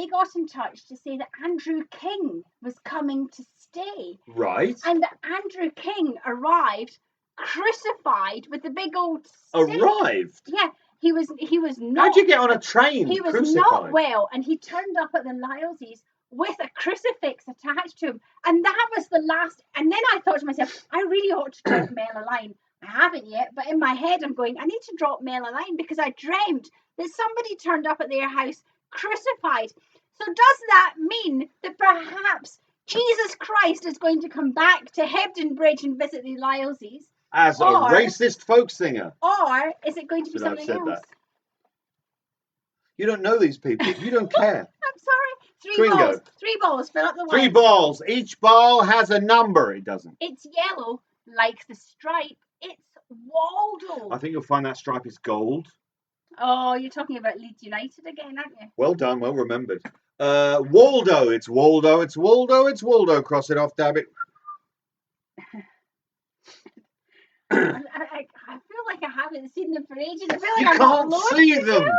got in touch to say that Andrew King was coming to stay. Right. And that Andrew King arrived crucified with the big old stick. Arrived? Yeah. He was not. How'd you get on a train? He was crucified? Not well, and he turned up at the Lyleses with a crucifix attached to him, and that was the last. And then I thought to myself, I really ought to drop Mel a line. I haven't yet, but in my head I'm going, I need to drop Mel a line because I dreamt that somebody turned up at their house crucified. So does that mean that perhaps Jesus Christ is going to come back to Hebden Bridge and visit the Lyleses? As a racist folk singer. Or is it going to be something else? That. You don't know these people. You don't care. I'm sorry. 3 balls. 3 balls. Fill up the 3 balls. Each ball has a number. It doesn't. It's yellow, like the stripe. It's Waldo. I think you'll find that stripe is gold. Oh, you're talking about Leeds United again, aren't you? Well done. Well remembered. Waldo. It's Waldo. It's Waldo. It's Waldo. Cross it off, dab it. I feel like I haven't seen them for ages. I feel like you can't see them.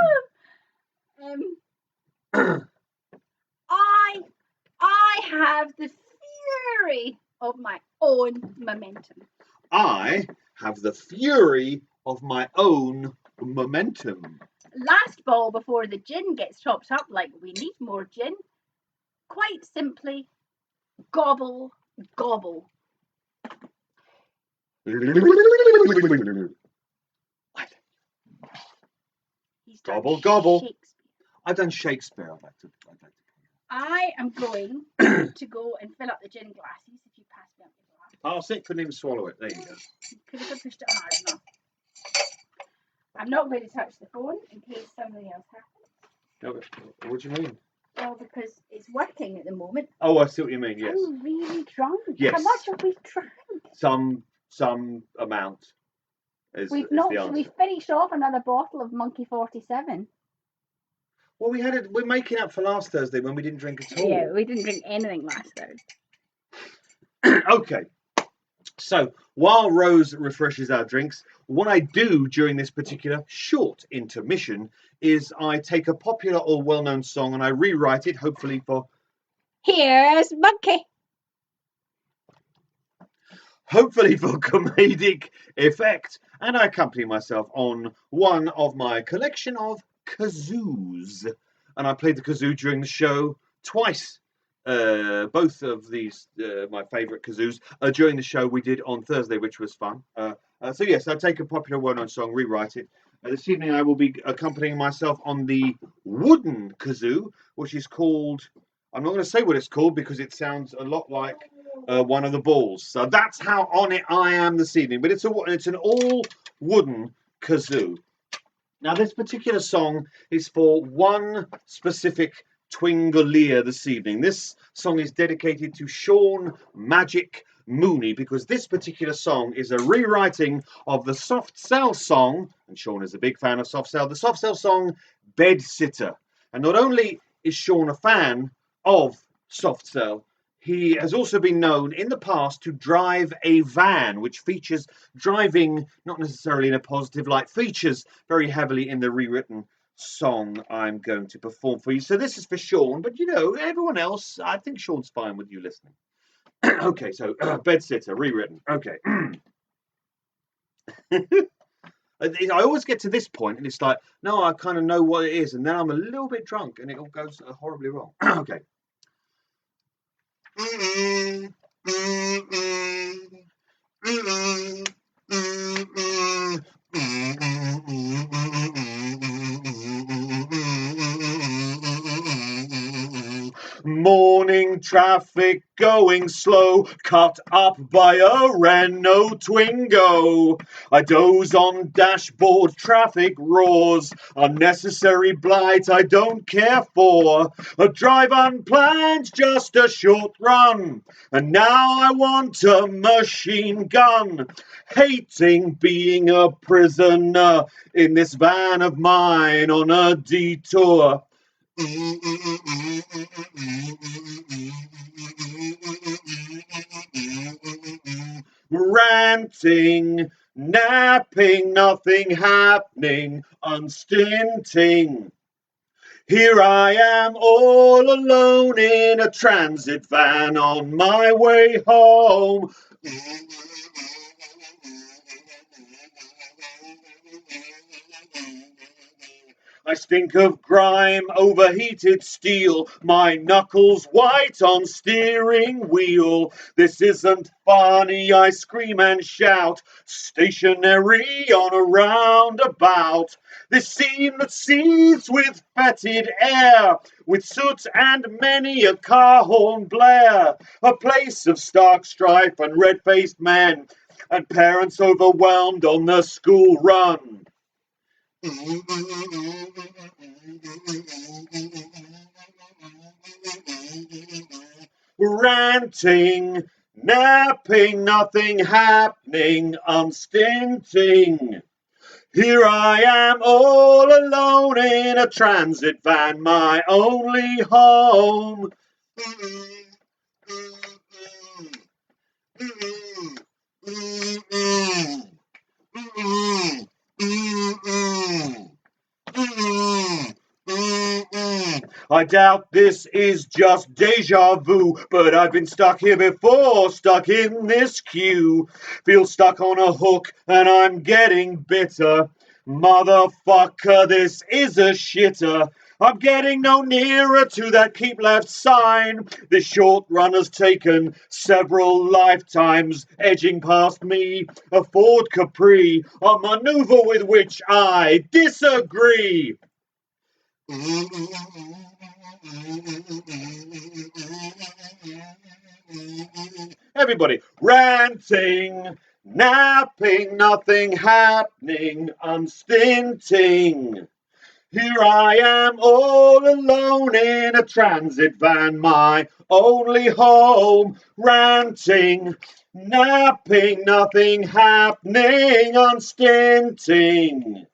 I have the fury of my own momentum. I have the fury of my own momentum. Last ball before the gin gets topped up, like we need more gin. Quite simply, gobble, gobble. Gobble, gobble. I've done Shakespeare. I am going to go and fill up the gin glasses if you pass me up the glass. Pass it, couldn't even swallow it. There you go. Could have pushed it hard enough. I'm not going to touch the phone in case something else happens. No, what do you mean? Well, because it's working at the moment. Oh, I see what you mean, yes. I'm really drunk. Yes. How much have we drank? Some amount. We've finished off another bottle of Monkey 47. Well, we're making up for last Thursday when we didn't drink at all. Yeah, we didn't drink anything last Thursday. Okay. So, while Rose refreshes our drinks, what I do during this particular short intermission is I take a popular or well-known song and I rewrite it, hopefully for... Here's Monkey. Hopefully for comedic effect. And I accompany myself on one of my collection of kazoos. And I played the kazoo during the show twice. Both of these, my favourite kazoos, during the show we did on Thursday, which was fun. So yes, I take a popular well-known song, rewrite it. This evening I will be accompanying myself on the wooden kazoo, which is called, I'm not going to say what it's called because it sounds a lot like one of the balls. So that's how on it I am this evening. But it's an all wooden kazoo. Now this particular song is for one specific Twingolier this evening. This song is dedicated to Sean Magic Mooney because this particular song is a rewriting of the Soft Cell song, and Sean is a big fan of Soft Cell, the Soft Cell song Bed Sitter. And not only is Sean a fan of soft sell, he has also been known in the past to drive a van, which features driving not necessarily in a positive light, features very heavily in the rewritten song I'm going to perform for you. So this is for Sean, but you know, everyone else, I think Sean's fine with you listening. Okay, so Bedsitter, rewritten. Okay. I always get to this point and it's like, no, I kind of know what it is, and then I'm a little bit drunk and it all goes horribly wrong. Okay. Morning traffic going slow, cut up by a Renault Twingo. I doze on dashboard, traffic roars, unnecessary blight I don't care for. A drive unplanned, just a short run, and now I want a machine gun. Hating being a prisoner in this van of mine on a detour. Ranting, napping, nothing happening, unstinting. Here I am all alone in a transit van on my way home. I stink of grime, overheated steel, my knuckles white on steering wheel. This isn't funny, I scream and shout, stationary on a roundabout. This scene that seethes with fetid air, with soot and many a car horn blare. A place of stark strife and red-faced men, and parents overwhelmed on the school run. Ranting, napping, nothing happening, unstinting. Here I am all alone in a transit van, my only home. I doubt this is just deja vu, but I've been stuck here before, stuck in this queue. Feel stuck on a hook and I'm getting bitter. Motherfucker, this is a shitter. I'm getting no nearer to that keep left sign. This short run has taken several lifetimes, edging past me. A Ford Capri, a maneuver with which I disagree. Everybody, ranting, napping, nothing happening, unstinting. Here I am all alone in a transit van, my only home, ranting, napping, nothing happening, unstinting.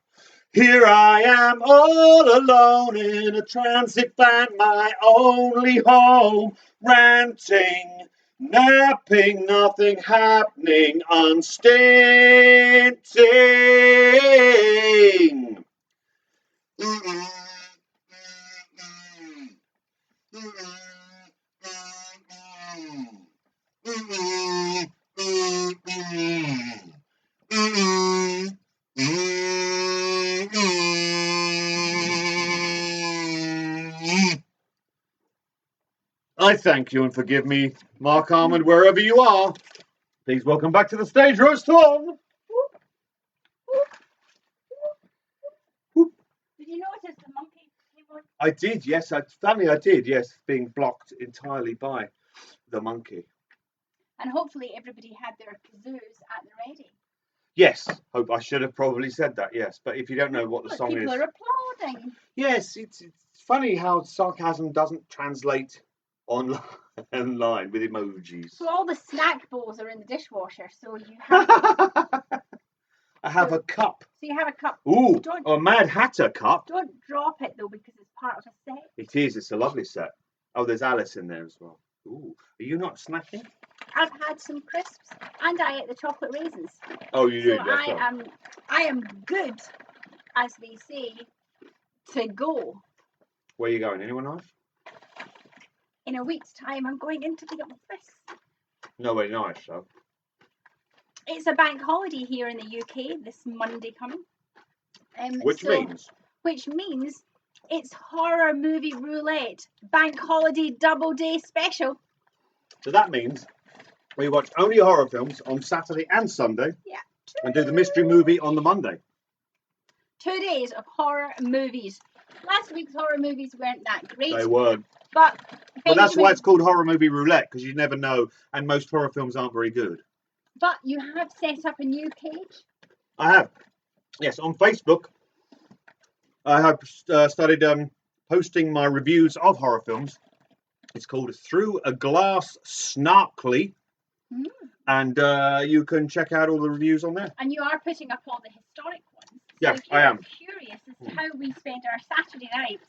Here I am all alone in a transit van, my only home, ranting, napping, nothing happening, unstinting. I thank you and forgive me, Mark Armand, wherever you are. Please welcome back to the stage, Roast on. Did you notice the monkey came on? I did, yes. Funny, I did, yes. Being blocked entirely by the monkey. And hopefully everybody had their kazoos at the ready. Yes, hope I should have probably said that. Yes, but if you don't know what the song people is, are applauding. Yes, it's funny how sarcasm doesn't translate online with emojis. So all the snack bowls are in the dishwasher. So you have. I have a cup. So you have a cup. Ooh, a Mad Hatter cup. Don't drop it though, because it's part of a set. It is. It's a lovely set. Oh, there's Alice in there as well. Ooh, are you not snacking? I've had some crisps and I ate the chocolate raisins. Oh, you So do. That's right. I am good, as they say, to go. Where are you going? Anyone nice? In a week's time, I'm going into the office. Nowhere nice, though. It's a bank holiday here in the UK this Monday coming. Which means it's horror movie roulette bank holiday double day special. So that means we watch only horror films on Saturday and Sunday. Yeah. And do the mystery movie on the Monday. 2 days of horror movies. Last week's horror movies weren't that great. They weren't. But that's why it's called horror movie roulette, because you never know, and most horror films aren't very good. But you have set up a new page? I have. Yes, on Facebook. I have started posting my reviews of horror films. It's called Through a Glass Snarkly. Mm. And you can check out all the reviews on there. And you are putting up all the historic ones. Yes, so I am. Curious as to how we spend our Saturday nights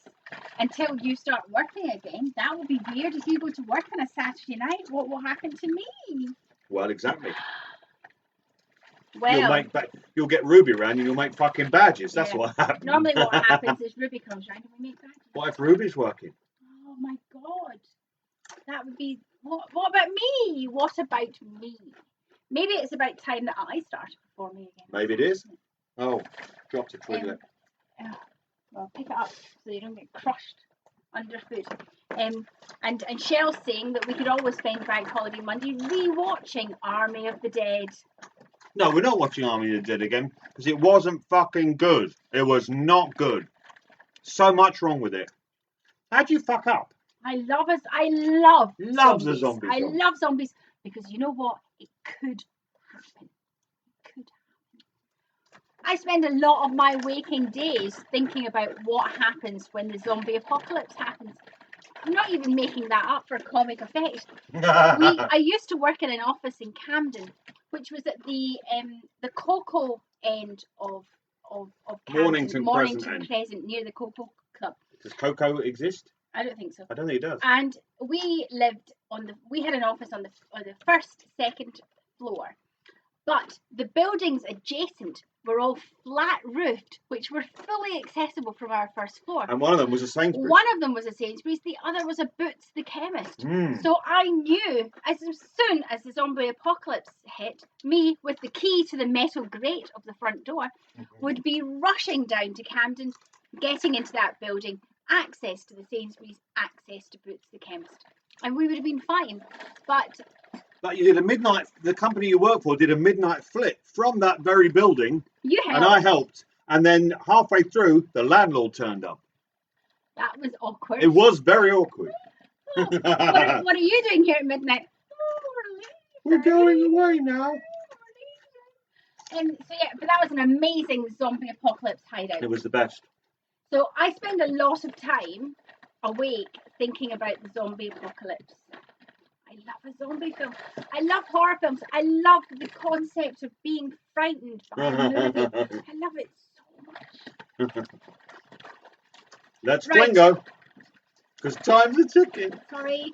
until you start working again. That would be weird if you go to work on a Saturday night. What will happen to me? Well, exactly. Well, you'll get Ruby around and you'll make fucking badges. That's yeah. what happens. Normally what happens is Ruby comes round and we make badges. What if Ruby's working? Oh my God. That would be... What about me? What about me? Maybe it's about time that I started performing again. Maybe it is. Oh, dropped a twiglet. Well, pick it up so you don't get crushed underfoot. And Cheryl's saying that we could always spend Bank Holiday Monday rewatching Army of the Dead. No, we're not watching Army of the Dead again because it wasn't fucking good. It was not good. So much wrong with it. How'd you fuck up? I love Loves zombies. the zombies. I love zombies because you know what? It could happen. I spend a lot of my waking days thinking about what happens when the zombie apocalypse happens. I'm not even making that up for comic effect. I used to work in an office in Camden, which was at the Cocoa end of Camden, Mornington Crescent, near the Cocoa Club. Does Cocoa exist? I don't think so. I don't think it does. And we lived we had an office on the first, second floor, but the buildings adjacent were all flat roofed, which were fully accessible from our first floor. And one of them was a Sainsbury's. One of them was a Sainsbury's, the other was a Boots the Chemist. Mm. So I knew as soon as the zombie apocalypse hit, me with the key to the metal grate of the front door would be rushing down to Camden, getting into that building, access to the Sainsbury's, access to Boots the Chemist. And we would have been fine. But you did the company you work for did a midnight flip from that very building. You helped. And I helped. And then halfway through, the landlord turned up. That was awkward. It was very awkward. What are you doing here at midnight? We're going away now. So yeah, but that was an amazing zombie apocalypse hideout. It was the best. So I spend a lot of time awake thinking about the zombie apocalypse. I love a zombie film. I love horror films. I love the concept of being frightened by a movie. I love it so much. Let's Twingo, because time's a ticking. Sorry.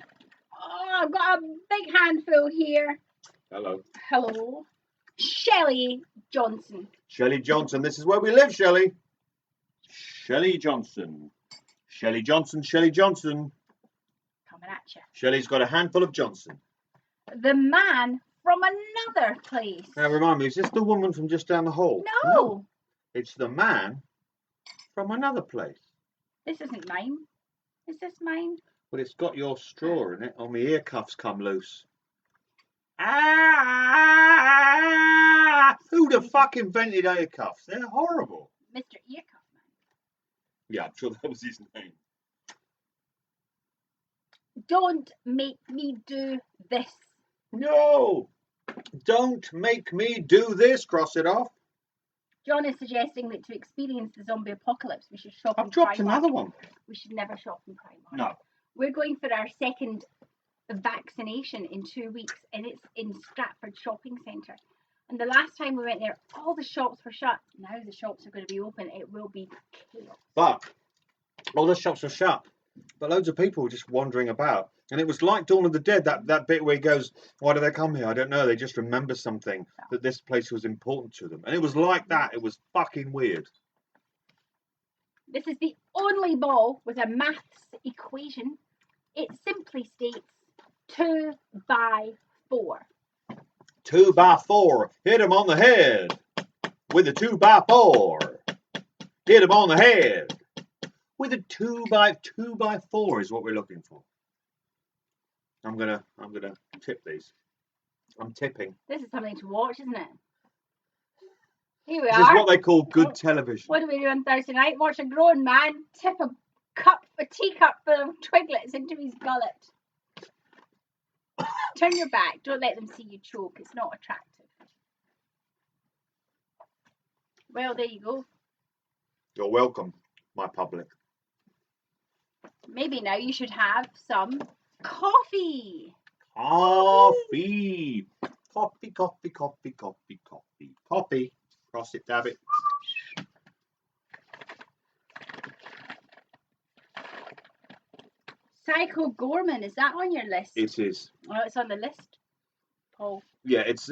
Oh, I've got a big handful here. Hello. Shelley Johnson. Shelley Johnson. This is where we live, Shelley. Shelley Johnson. Shelley Johnson. Shelley Johnson. Coming at you. Shelley's got a handful of Johnson. The man from another place. Now remind me, is this the woman from just down the hall? No. It's the man from another place. This isn't mine. Is this mine? Well, it's got your straw in it. Oh, my ear cuffs come loose. Who the fuck invented ear cuffs? They're horrible. Mr. Earcuff Man. Yeah, I'm sure that was his name. Don't make me do this. No! Don't make me do this. Cross it off. John is suggesting that to experience the zombie apocalypse, we should shop in Primark. I've dropped another one. We should never shop in Primark. No. We're going for our second vaccination in 2 weeks, and it's in Stratford Shopping Centre. And the last time we went there, all the shops were shut. Now the shops are going to be open. It will be chaos. But All the shops were shut, but loads of people were just wandering about. And it was like Dawn of the Dead, that bit where he goes, why do they come here? I don't know. They just remember something, that this place was important to them. And it was like that. It was fucking weird. This is the only ball with a maths equation. It simply states 2 by 4. 2 by 4. Hit him on the head with a 2 by 4. Hit him on the head with a 2 by 4 is what we're looking for. I'm gonna tip these. I'm tipping. This is something to watch, isn't it? Here we This are. is what they call good television. What do we do on Thursday night? Watch a grown man tip a teacup full of twiglets into his gullet. Turn your back. Don't let them see you choke. It's not attractive. Well, there you go. You're welcome, my public. Maybe now you should have some coffee. Coffee. Coffee, coffee, coffee, coffee, coffee. Coffee. Cross it, dab it. Psycho Gorman, is that on your list? It is. Oh, it's on the list, Paul. Yeah, it's.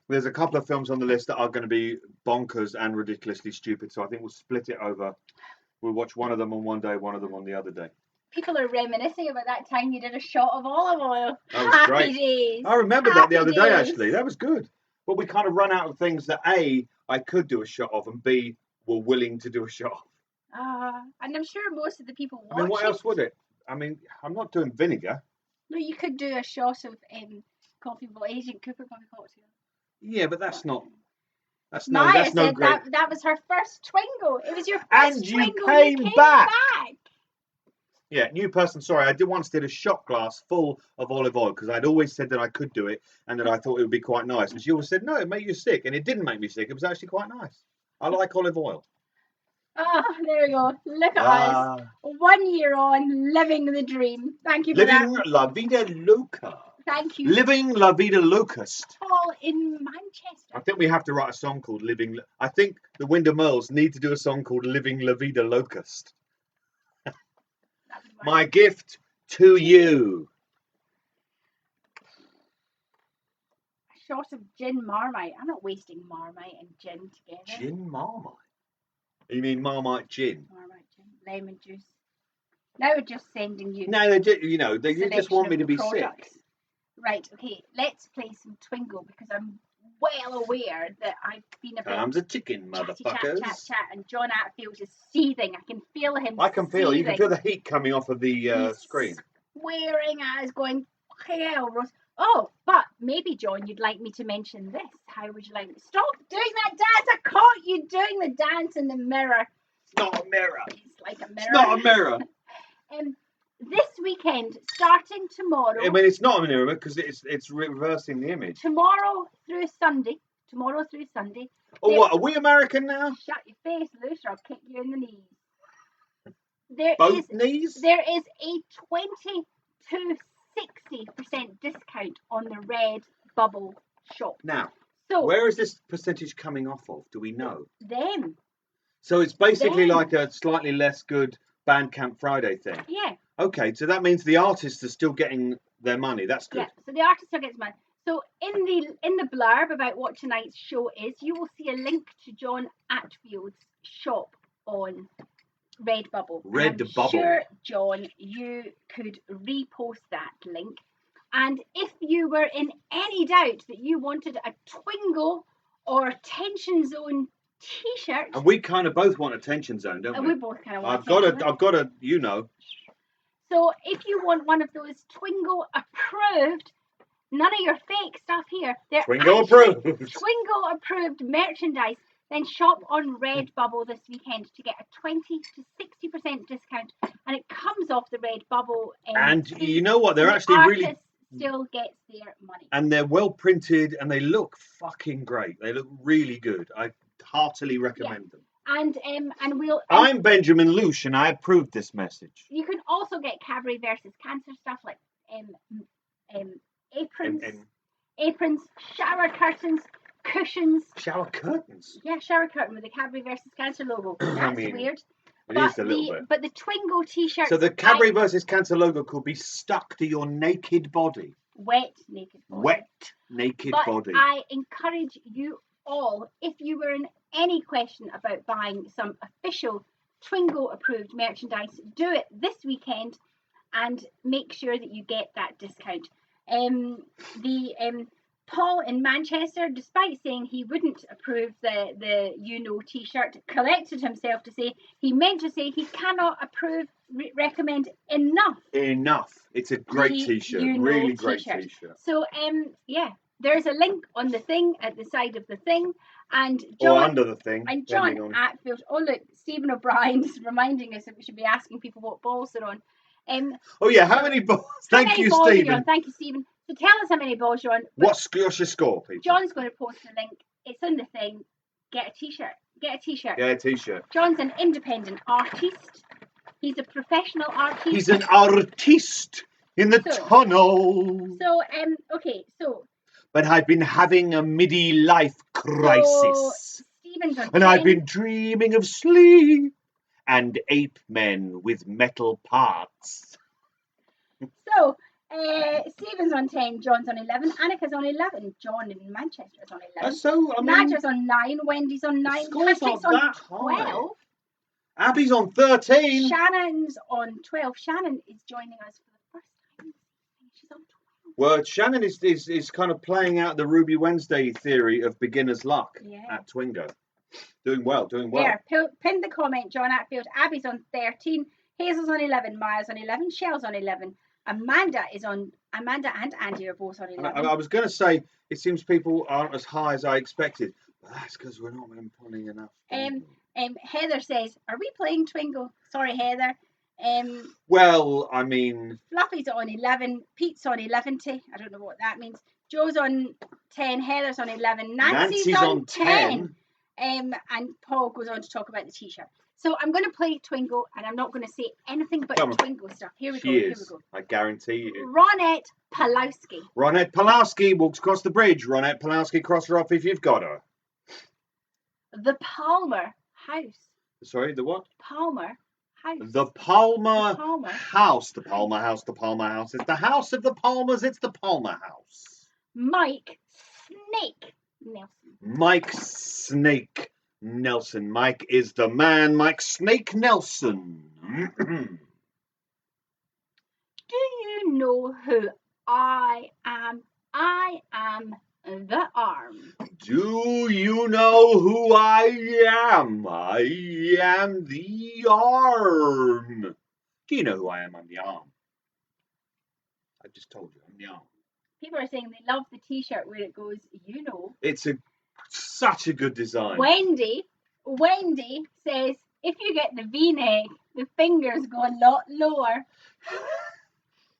There's a couple of films on the list that are going to be bonkers and ridiculously stupid, so I think we'll split it over. We'll watch one of them on one day, one of them on the other day. People are reminiscing about that time you did a shot of olive oil. That was Happy great. days. I remember that the other day, days. actually. That was good. But we kind of run out of things that A, I could do a shot of, and B, were willing to do a shot of. And I'm sure most of the people watching... I mean, what else would it? I mean, I'm not doing vinegar. No, you could do a shot of coffee, Agent Cooper coffee cocktail. Yeah, but that's not... That's Maya no said great... that was her first Twingo. It was your first And you Twingo. came You came back. back. Yeah, new person. Sorry, I once did a shot glass full of olive oil because I'd always said that I could do it and that I thought it would be quite nice. And she always said, no, it made you sick. And it didn't make me sick. It was actually quite nice. I like olive oil. Oh, there we go. Look at us. 1 year on, living the dream. Thank you for Living that. La Vida Loca. Thank you. Living La Vida Locust. Paul in Manchester. I think we have to write a song called Living... I think the Wyndham Earls need to do a song called Living La Vida Locust. My gift to you. A shot of gin Marmite. I'm not wasting Marmite and gin together. Gin Marmite? You mean Marmite gin? Marmite gin. Lemon juice. Now we're just sending you... No, they just want me to be products. sick. Right, okay. Let's play some Twingo because I'm well aware that I've been a bit... Time's a ticking, motherfuckers. Chat, and John Atfield is seething. I can feel him I can feel. seething. You can feel the heat coming off of the He's screen. swearing at us, going, hell, Rose. Oh, but maybe, John, you'd like me to mention this. How would you like me? Stop doing that dance. I caught you doing the dance in the mirror. It's not a mirror. It's like a mirror. It's not a mirror. This weekend, starting tomorrow. I mean, it's not a mirror because it's reversing the image. Tomorrow through Sunday. Oh, what? Are we American now? Shut your face, loose, or I'll kick you in the knees. Both knees? There is a 20 to 60% discount on the Red Bubble shop. Now, so where is this percentage coming off of? Do we know? Them. So it's basically like a slightly less good Bandcamp Friday thing. Yeah. Okay, so that means the artists are still getting their money. That's good. Yeah, so the artists are getting money. So in the blurb about what tonight's show is, you will see a link to John Atfield's shop on Redbubble. Redbubble. Sure, John, you could repost that link. And if you were in any doubt that you wanted a Twingo or Tension Zone t-shirt, And we kind of both want a tension zone, don't we? we both kind of want I've got a, you know. So if you want one of those Twingo approved, none of your fake stuff here, they're Twingo approved. Twingo approved merchandise, then shop on Redbubble this weekend to get a 20 to 60% discount, and it comes off the Redbubble. And fee. you know what? They're The actually really... artist still gets their money. And they're well printed and they look fucking great. They look really good. I heartily recommend them. And we'll. I'm Benjamin Lush and I approve this message. You can also get Cabaret versus Cancer stuff like aprons, shower curtains, cushions. Shower curtains. Yeah, shower curtain with the Cabaret versus Cancer logo. That's weird. It is a little bit. But the Twingo t-shirt. So the Cadbury versus Cancer logo could be stuck to your naked body. Wet naked body. Wet naked body. I encourage you all, if you were in any question about buying some official Twingo approved merchandise, do it this weekend and make sure that you get that discount. Paul in Manchester, despite saying he wouldn't approve the t-shirt, corrected himself to say he meant to say he cannot recommend enough. It's a great t-shirt, really great t-shirt. So there's a link on the thing at the side of the thing, and John, or under the thing. And John Atfield. Oh look, Stephen O'Brien's reminding us that we should be asking people what balls they're on. How many balls? Thank you, Stephen. Thank you, Stephen. So tell us how many balls you're on. What's your score, people? John's going to post the link. It's on the thing. Get a t-shirt. John's an independent artist. He's a professional artist. He's an artist in the tunnel. So. But I've been having a midi-life crisis. Stephen's on and 10. I've been dreaming of sleep and ape men with metal parts. So, Stephen's on 10, John's on 11, Annika's on 11, John in Manchester is on 11. Nadia's on 9, Wendy's on 9, Patrick's on 12. Abby's on 13. Shannon's on 12. Shannon is joining us for the first time. She's on 12. Well, Shannon is kind of playing out the Ruby Wednesday theory of beginner's luck at Twingo. Doing well. There, pin the comment, John Atfield. Abby's on 13, Hazel's on 11, Maya's on 11, Shell's on 11. Amanda and Andy are both on 11. I was going to say, it seems people aren't as high as I expected, but that's because we're not pulling enough. Heather says, are we playing Twingo? Sorry, Heather. Well, I mean... Fluffy's on 11, Pete's on 11. I don't know what that means. Joe's on 10, Heather's on 11, Nancy's on 10. And Paul goes on to talk about the t-shirt. So I'm going to play Twingo, and I'm not going to say anything but Twingo stuff. Here we go. I guarantee you. Ronette Pulowski walks across the bridge. Ronette Pulowski, cross her off if you've got her. The Palmer House. Sorry, the what? Palmer House. The Palmer House. The Palmer House. The Palmer House. It's the house of the Palmers. It's the Palmer House. Mike Snake Nelson. Mike Snake Nelson. Mike is the man. Mike Snake Nelson. Do you know who I am? I am the arm. Do you know who I am? I am the arm. Do you know who I am? I'm the arm. I just told you, I'm the arm. People are saying they love the t-shirt where it goes, you know. It's such a good design. Wendy says, if you get the V-neck, the fingers go a lot lower.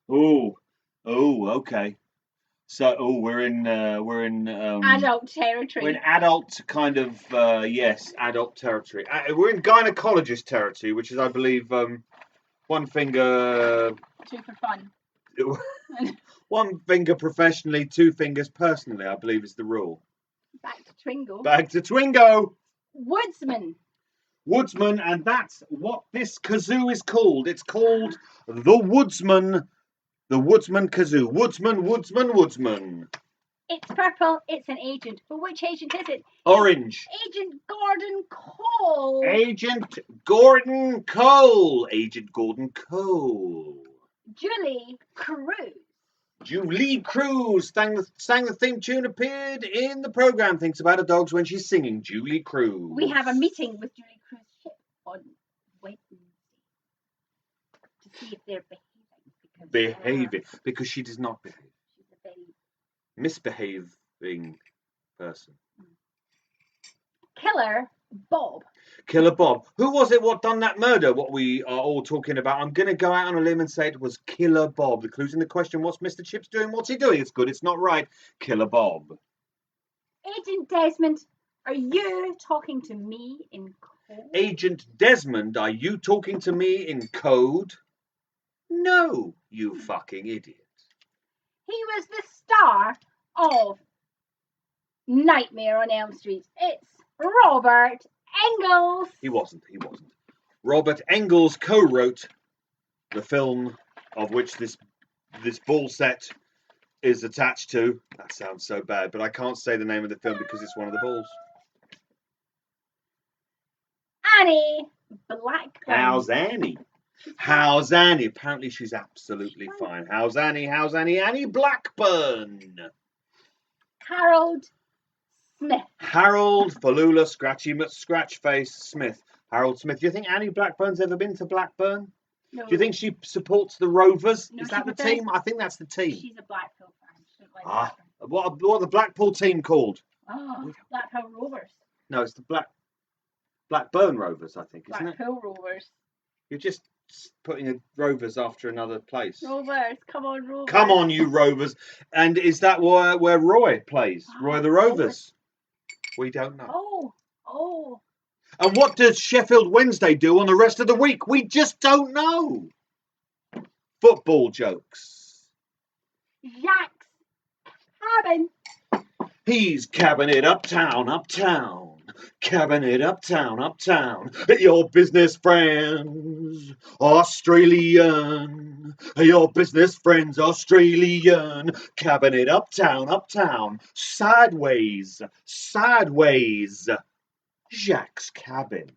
Oh, okay. So, we're in adult territory. We're in adult kind of adult territory. We're in gynecologist territory, which is, I believe, one finger. Two for fun. One finger professionally, two fingers personally, I believe is the rule. Back to Twingo. Woodsman, and that's what this kazoo is called. It's called the Woodsman. The Woodsman kazoo. Woodsman. It's purple. It's an agent. But which agent is it? Orange. Agent Gordon Cole. Agent Gordon Cole. Julie Cruz sang the theme tune, appeared in the program Thinks About Her Dogs when she's singing. Julie Cruz. We have a meeting with Julie Cruz's ship on Wednesday to see if they're behaving. Because she does not behave. She's a very misbehaving person. Killer Bob. Who was it what done that murder? What we are all talking about. I'm going to go out on a limb and say it was Killer Bob. The clue's in the question. What's Mr. Chips doing? What's he doing? It's good. It's not right. Killer Bob. Agent Desmond, are you talking to me in code? Agent Desmond, are you talking to me in code? No, you fucking idiot. He was the star of Nightmare on Elm Street. It's Robert Engels. He wasn't. Robert Engels co-wrote the film of which this ball set is attached to. That sounds so bad, but I can't say the name of the film because it's one of the balls. Annie Blackburn. How's Annie? How's Annie? Apparently she's absolutely fine. How's Annie? How's Annie? Annie Blackburn. Harold Smith. Harold Falula Scratch Face Smith. Harold Smith. Do you think Annie Blackburn's ever been to Blackburn? No. Do you think she supports the Rovers? No, Is that the prefers- team? I think that's the team. She's a Blackpool fan. She doesn't like Ah, Blackburn. what are the Blackpool team called? Oh, Blackpool Rovers. No, it's the Blackburn Rovers, I think, isn't it? Blackpool Rovers. You're just putting a Rovers after another place. Rovers, come on, Rovers. Come on, you Rovers. And is that where Roy plays? Roy the Rovers? We don't know. Oh. And what does Sheffield Wednesday do on the rest of the week? We just don't know. Football jokes. Jacques Cabin. He's cabbing it uptown, uptown. Cabbing it uptown, uptown. Your business friends, Australian. Your business friends, Australian. Cabbing it uptown, uptown. Sideways, sideways. Jacques Cabin.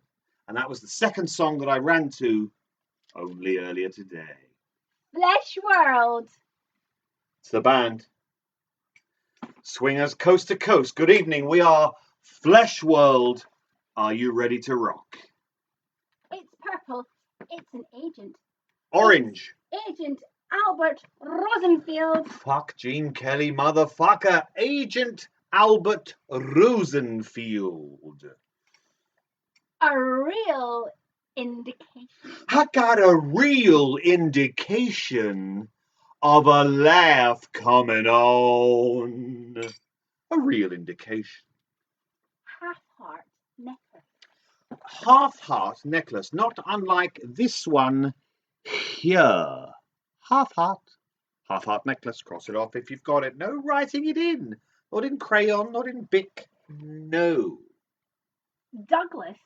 And that was the second song that I ran to only earlier today. Flesh World. It's the band. Swingers coast to coast. Good evening. We are Flesh World. Are you ready to rock? It's purple. It's an agent. Orange. Agent Albert Rosenfield. Fuck Gene Kelly, motherfucker. Agent Albert Rosenfield. A real indication. I got a real indication of a laugh coming on. A real indication. Half-heart necklace. Half-heart necklace, not unlike this one here. Half-heart. Half-heart necklace, cross it off if you've got it. No writing it in. Not in crayon, not in Bic. No. Douglas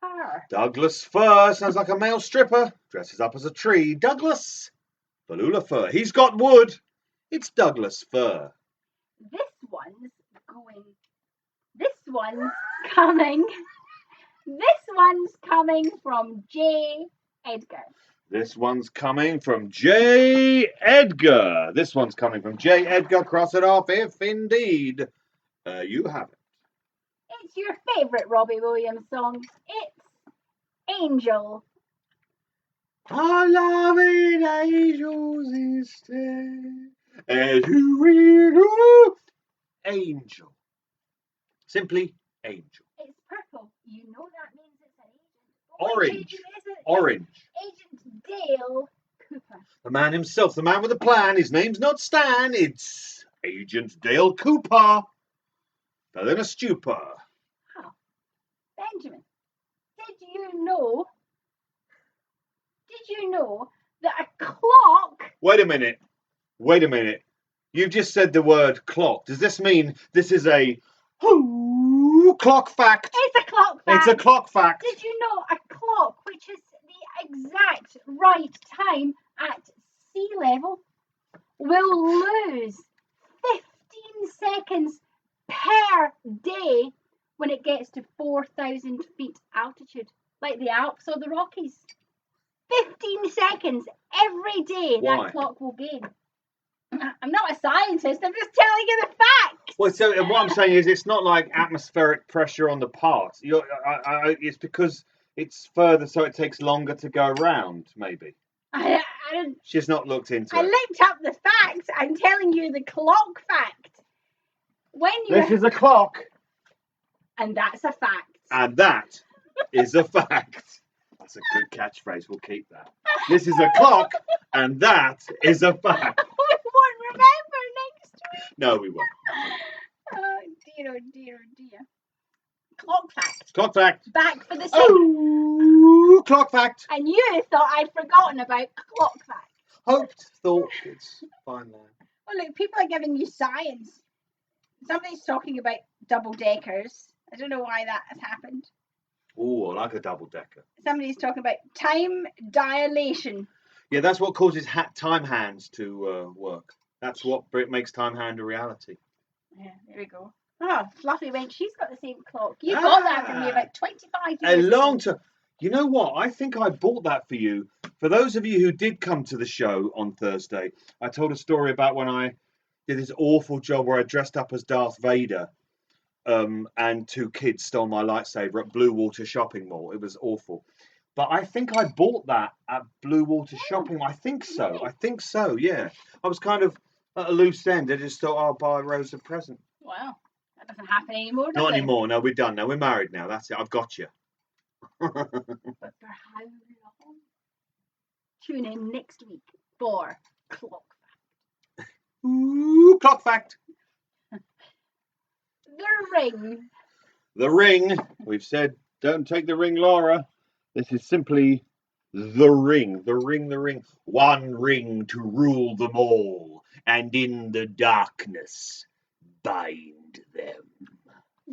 fir. Douglas fir sounds like a male stripper. Dresses up as a tree. Douglas Falula fir. He's got wood. It's Douglas fir. This one's going. This one's coming. This one's coming from J. Edgar. This one's coming from J. Edgar. This one's coming from J. Edgar. Cross it off if indeed you have it. It's your favourite Robbie Williams song. It's Angel. I love it, angels instead. As you read, angel. Simply angel. It's purple. You know that means it's an agent. Orange. Is it? Orange. Agent Dale Cooper. The man himself, the man with a plan. His name's not Stan. It's Agent Dale Cooper. Fell in a stupor. Oh. Benjamin, did you know that a clock... Wait a minute. Wait a minute. You just said the word clock. Does this mean this is a clock fact? It's a clock fact. It's a clock fact. Did you know a clock, which is the exact right time at sea level, will lose 15 seconds per day when it gets to 4,000 feet altitude, like the Alps or the Rockies? 15 seconds every day. Why? That clock will gain. I'm not a scientist, I'm just telling you the facts. Well, so what I'm saying is it's not like atmospheric pressure on the part. It's because it's further, so it takes longer to go round, maybe. I didn't. She's not looked into I it. looked up the facts. I'm telling you the clock fact. When you This is a clock. and that's a fact. And that is a fact. That's a good catchphrase. We'll keep that. This is a clock, and that is a fact. We won't remember next week. No, we won't. Oh dear, oh dear, oh dear. Clock fact. Clock fact. Back for the same. Oh, clock fact. And you thought I'd forgotten about clock fact. Hoped, thought. It's fine line. Oh look, people are giving you science. Somebody's talking about double deckers. I don't know why that has happened. Oh, I like a double-decker. Somebody's talking about time dilation. Yeah, that's what causes time hands to work. That's what makes time hand a reality. Yeah, there we go. Oh, Fluffy went, she's got the same clock. You got that from me about 25 years A long ago. time. You know what? I think I bought that for you. For those of you who did come to the show on Thursday, I told a story about when I did this awful job where I dressed up as Darth Vader, and 2 kids stole my lightsaber at Blue Water Shopping Mall. It was awful. But I think I bought that at Blue Water Shopping Mall. I think so. Really? I think so, yeah. I was kind of at a loose end. I just thought, I'll buy Rose a present. Wow, that doesn't happen anymore, does Not it? anymore. No, we're done now. We're married now. That's it. I've got you. But for how long? Tune in next week for Clock Fact. Ooh, clock fact. The Ring. The ring. We've said, don't take the ring, Laura. This is simply the ring. The ring, the ring. One ring to rule them all, and in the darkness bind them.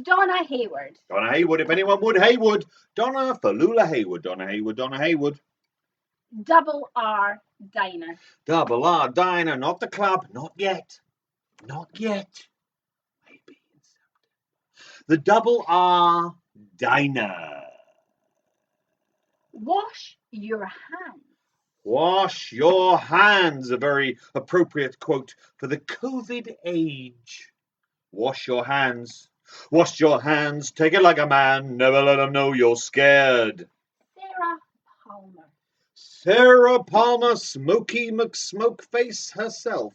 Donna Hayward. Donna Haywood, if anyone would, Haywood. Donna Falula Haywood. Donna Haywood, Donna Haywood. Double R Diner. Double R Diner, not the club. Not yet. Not yet. Maybe in September. The Double R Diner. Wash your hands. Wash your hands. A very appropriate quote for the COVID age. Wash your hands. Wash your hands. Take it like a man. Never let them know you're scared. Sarah Palmer. Sarah Palmer, Smoky McSmokeface herself.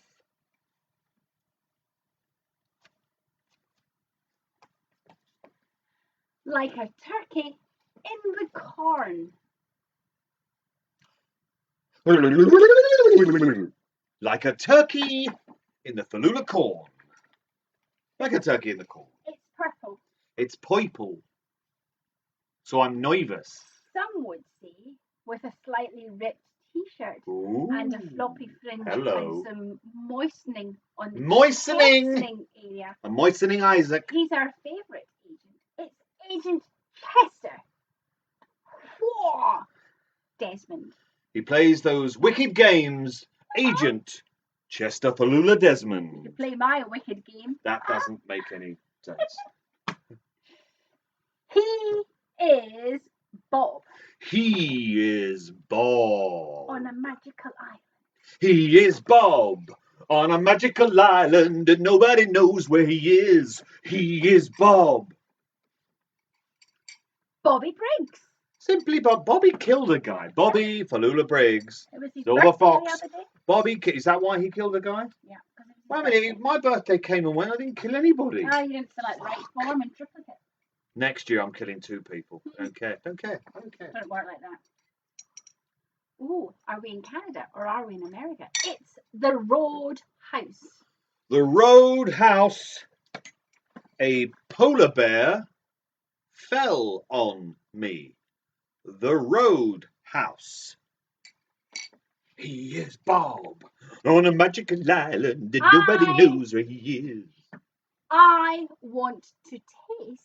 Like a turkey in the corn. Like a turkey in the Falula corn. Like a turkey in the corn. It's purple. It's purple. So I'm nervous. Some would say with a slightly ripped t-shirt Ooh. and a floppy fringe Hello. and some moistening on the Moistening area. I'm moistening Isaac. He's our favourite agent. It's Agent Chester. Whoa! Desmond. He plays those wicked games. Agent Chester Falula Desmond. To play my wicked game. That doesn't make any sense. He is Bob. He is Bob. On a magical island. He is Bob on a magical island and nobody knows where he is. He is Bob. Bobby Briggs. Simply Bob. Bobby killed a guy. Bobby Falula Briggs. It was his Silver birthday Fox. the other day. Bobby, is that why he killed a guy? Yeah. Wait a minute, my birthday came and went. I didn't kill anybody. Oh, you didn't select right form and triplicate. Next year I'm killing 2 people. Don't care. Don't care. I don't care. Don't work like that. Ooh, are we in Canada or are we in America? It's the Road House. The Roadhouse. A polar bear fell on me. The Roadhouse. He is Bob on a magical island and nobody knows where he is. I want to taste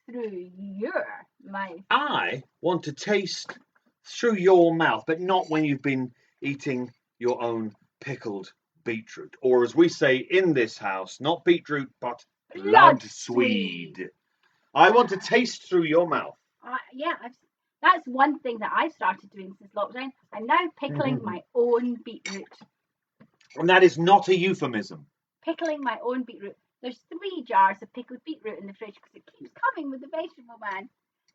through your mouth. I want to taste through your mouth, but not when you've been eating your own pickled beetroot. Or as we say in this house, not beetroot, but blood swede. I want to taste through your mouth. Yeah, that's one thing that I've started doing since lockdown. I'm now pickling my own beetroot. And that is not a euphemism. Pickling my own beetroot. There's 3 jars of pickled beetroot in the fridge because it keeps coming with the vegetable man.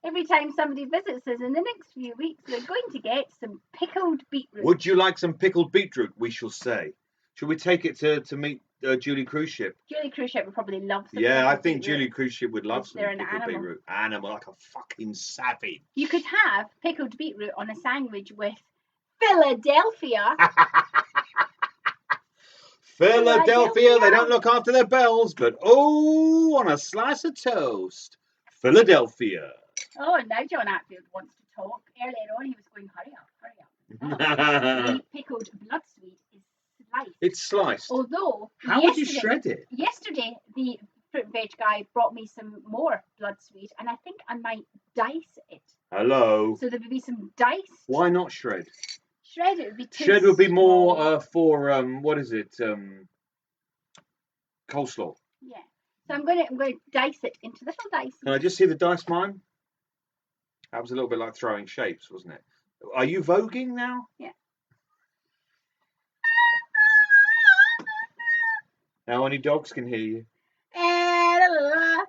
Every time somebody visits us in the next few weeks, they're going to get some pickled beetroot. Would you like some pickled beetroot? We shall say. Should we take it to meet Julie Cruise Ship? Julie Cruise Ship would probably love some. Yeah, I pickled think beetroot. Julie Cruise Ship would love some They're an pickled animal. beetroot. Animal, like a fucking savage. You could have pickled beetroot on a sandwich with Philadelphia. Philadelphia, they don't look after their bells, but oh, on a slice of toast. Philadelphia. Oh, now John Atfield wants to talk. Earlier on, he was going, hurry up, hurry up. The pickled blood swede is sliced. It's sliced. Although, how would you shred it? Yesterday, the fruit and veg guy brought me some more blood swede, and I think I might dice it Hello. So there would be some dice. Why not shred? Shred, it would be too Shred would be small. more for what is it? Coleslaw. Yeah. So I'm going to dice it into little dice. Can I just see the dice, mine? That was a little bit like throwing shapes, wasn't it? Are you voguing now? Yeah. Now only dogs can hear you. And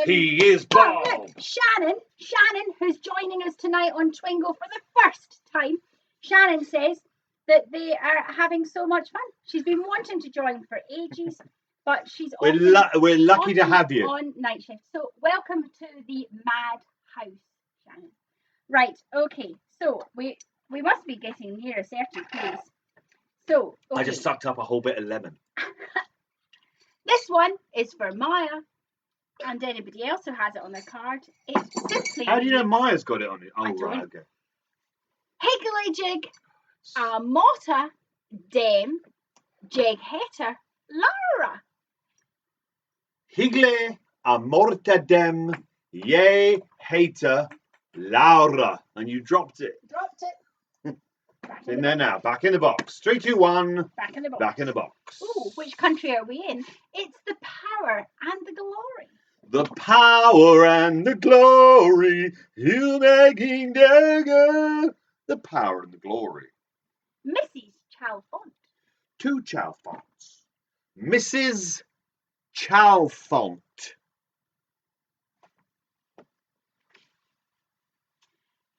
He is Bob. look, Shannon, who's joining us tonight on Twingo for the first time. Shannon says that they are having so much fun. She's been wanting to join for ages, but she's We're lucky to have you on night shift. So welcome to the mad house, Shannon. Right, okay. So we must be getting near a certain place. So okay. I just sucked up a whole bit of lemon. This one is for Maya. And anybody else who has it on their card, it's simply. How do you know Maya's got it on it? Oh, right, okay. Higgly jig, a mota, dem, jig heter, Laura. Higle, a morta dem, ye hater, Laura. And you dropped it. Dropped it. In there now. Back in the box. 3, 2, 1. Back in the box. Back in the box. Ooh, which country are we in? It's the power and the glory. The power and the glory, you making dagger. The power and the glory. Mrs. Chalfont. 2 Chalfonts. Mrs. Chalfont.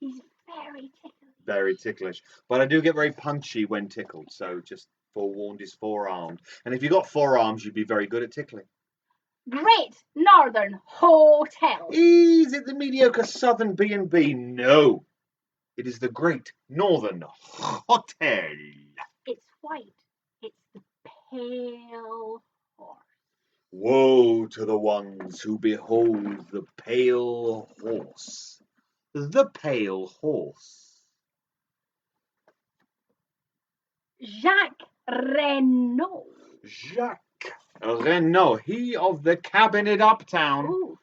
He's very ticklish. Very ticklish. But I do get very punchy when tickled, so just forewarned is forearmed. And if you got forearms, you'd be very good at tickling. Great Northern Hotel. Is it the mediocre Southern B&B? No. It is the Great Northern Hotel. It's white. It's the pale horse. Woe to the ones who behold the pale horse. The pale horse. Jacques Renault. Jacques Renault, he of the cabinet uptown. Ooh.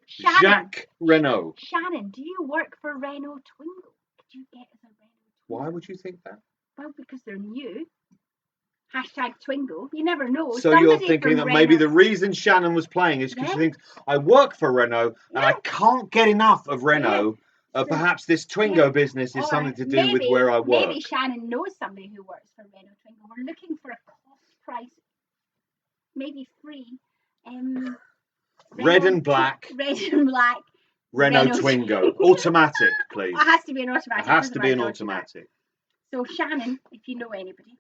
Jacques Renault. Shannon, do you work for Renault Twingo? Could you get us a Renault Twingo? Why would you think that? Well, because they're new. Hashtag Twingo. You never know. So you're thinking that maybe the reason Shannon was playing is because she thinks, I work for Renault and I can't get enough of Renault. Perhaps this Twingo business is something to do with where I work. Maybe Shannon knows somebody who works for Renault Twingo. We're looking for a cost price, maybe free. Red and black. Renault Twingo. Automatic, please. It has to be an automatic. It has to be an automatic. So Shannon, if you know anybody.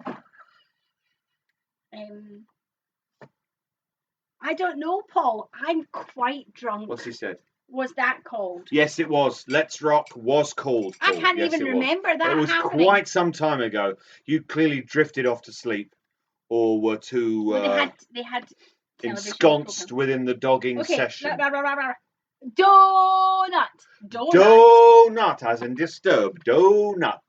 I don't know, Paul. I'm quite drunk. What's he said? Was that called? Yes, it was. Let's Rock was called. I can't even remember that. It was quite some time ago. You clearly drifted off to sleep, or were too they had ensconced within the dogging session. Donut, as in disturb. Donut.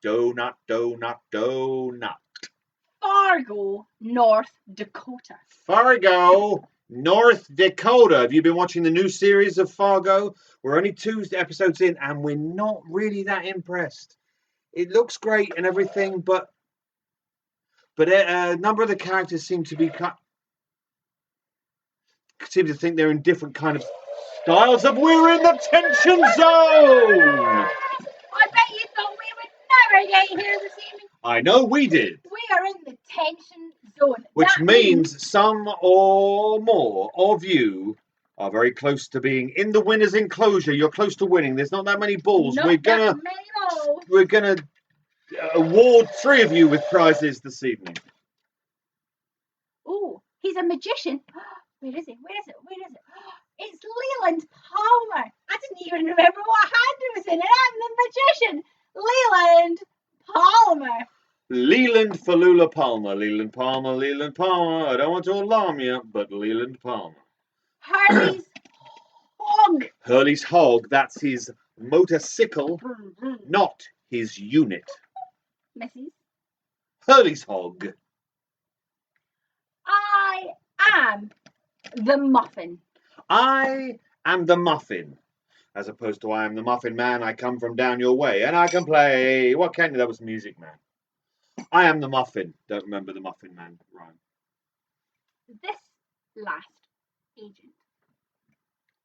Fargo, North Dakota. Fargo, North Dakota. Have you been watching the new series of Fargo? We're only 2 episodes in and we're not really that impressed. It looks great and everything, but a number of the characters seem to think they're in different kind of styles of we're in the tension zone. I bet you thought we would never get here this evening. I know we did. We are in the tension zone. Which means some or more of you are very close to being in the winner's enclosure. You're close to winning. There's not that many balls. We're gonna award 3 of you with prizes this evening. Oh, he's a magician. Where is it? It's Leland Palmer. I didn't even remember what hand it was in, and I'm the magician. Leland Palmer. Leland for Lula Palmer. Leland Palmer. I don't want to alarm you, but Leland Palmer. Hurley's Hog. Hurley's Hog, that's his motorcycle, not his unit. Mrs. Hurley's Hog. I am the muffin. I am the muffin. As opposed to I am the Muffin Man, I come from down your way, and I can play. What can you? That was Music Man. I am the Muffin. Don't remember the Muffin Man rhyme. This last agent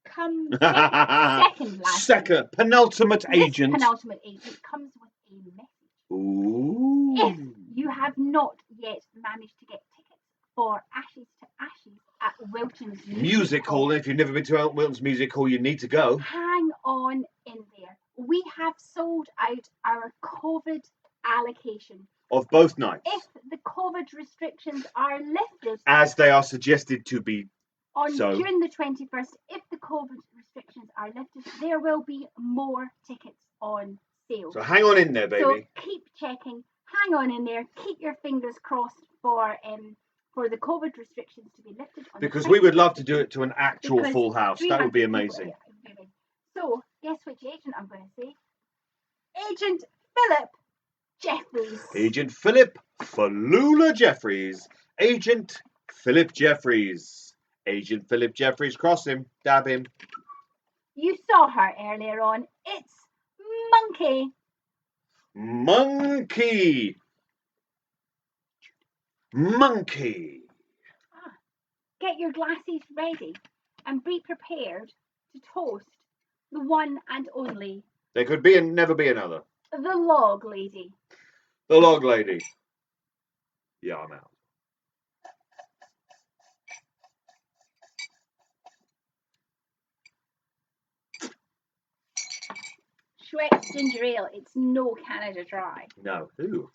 comes second last. Second, penultimate This agent. penultimate agent comes with a message. Ooh. If you have not yet managed to get tickets for Ashes to Ashes at Wilton's Music Hall. If you've never been to Wilton's Music Hall, you need to go. hang on in there. We have sold out our COVID allocation. Of both nights. If the COVID restrictions are lifted, as they are suggested to be on so. June the 21st, if the COVID restrictions are lifted, there will be more tickets on sale. So hang on in there, baby. So keep checking. Hang on in there. Keep your fingers crossed for the COVID restrictions to be lifted. Because we would love to do it to an actual full house. That would be amazing. So guess which agent I'm going to say? Agent Philip Jeffries. Agent Philip Falula Jeffries. Agent Philip Jeffries. Agent Philip Jeffries. Cross him. Dab him. You saw her earlier on. It's Monkey. Monkey. Monkey. Get your glasses ready and be prepared to toast the one and only. There could be and never be another. The Log Lady. The Log Lady. Yeah, I'm out. Schweppes Ginger Ale. It's no Canada Dry. No. Ooh.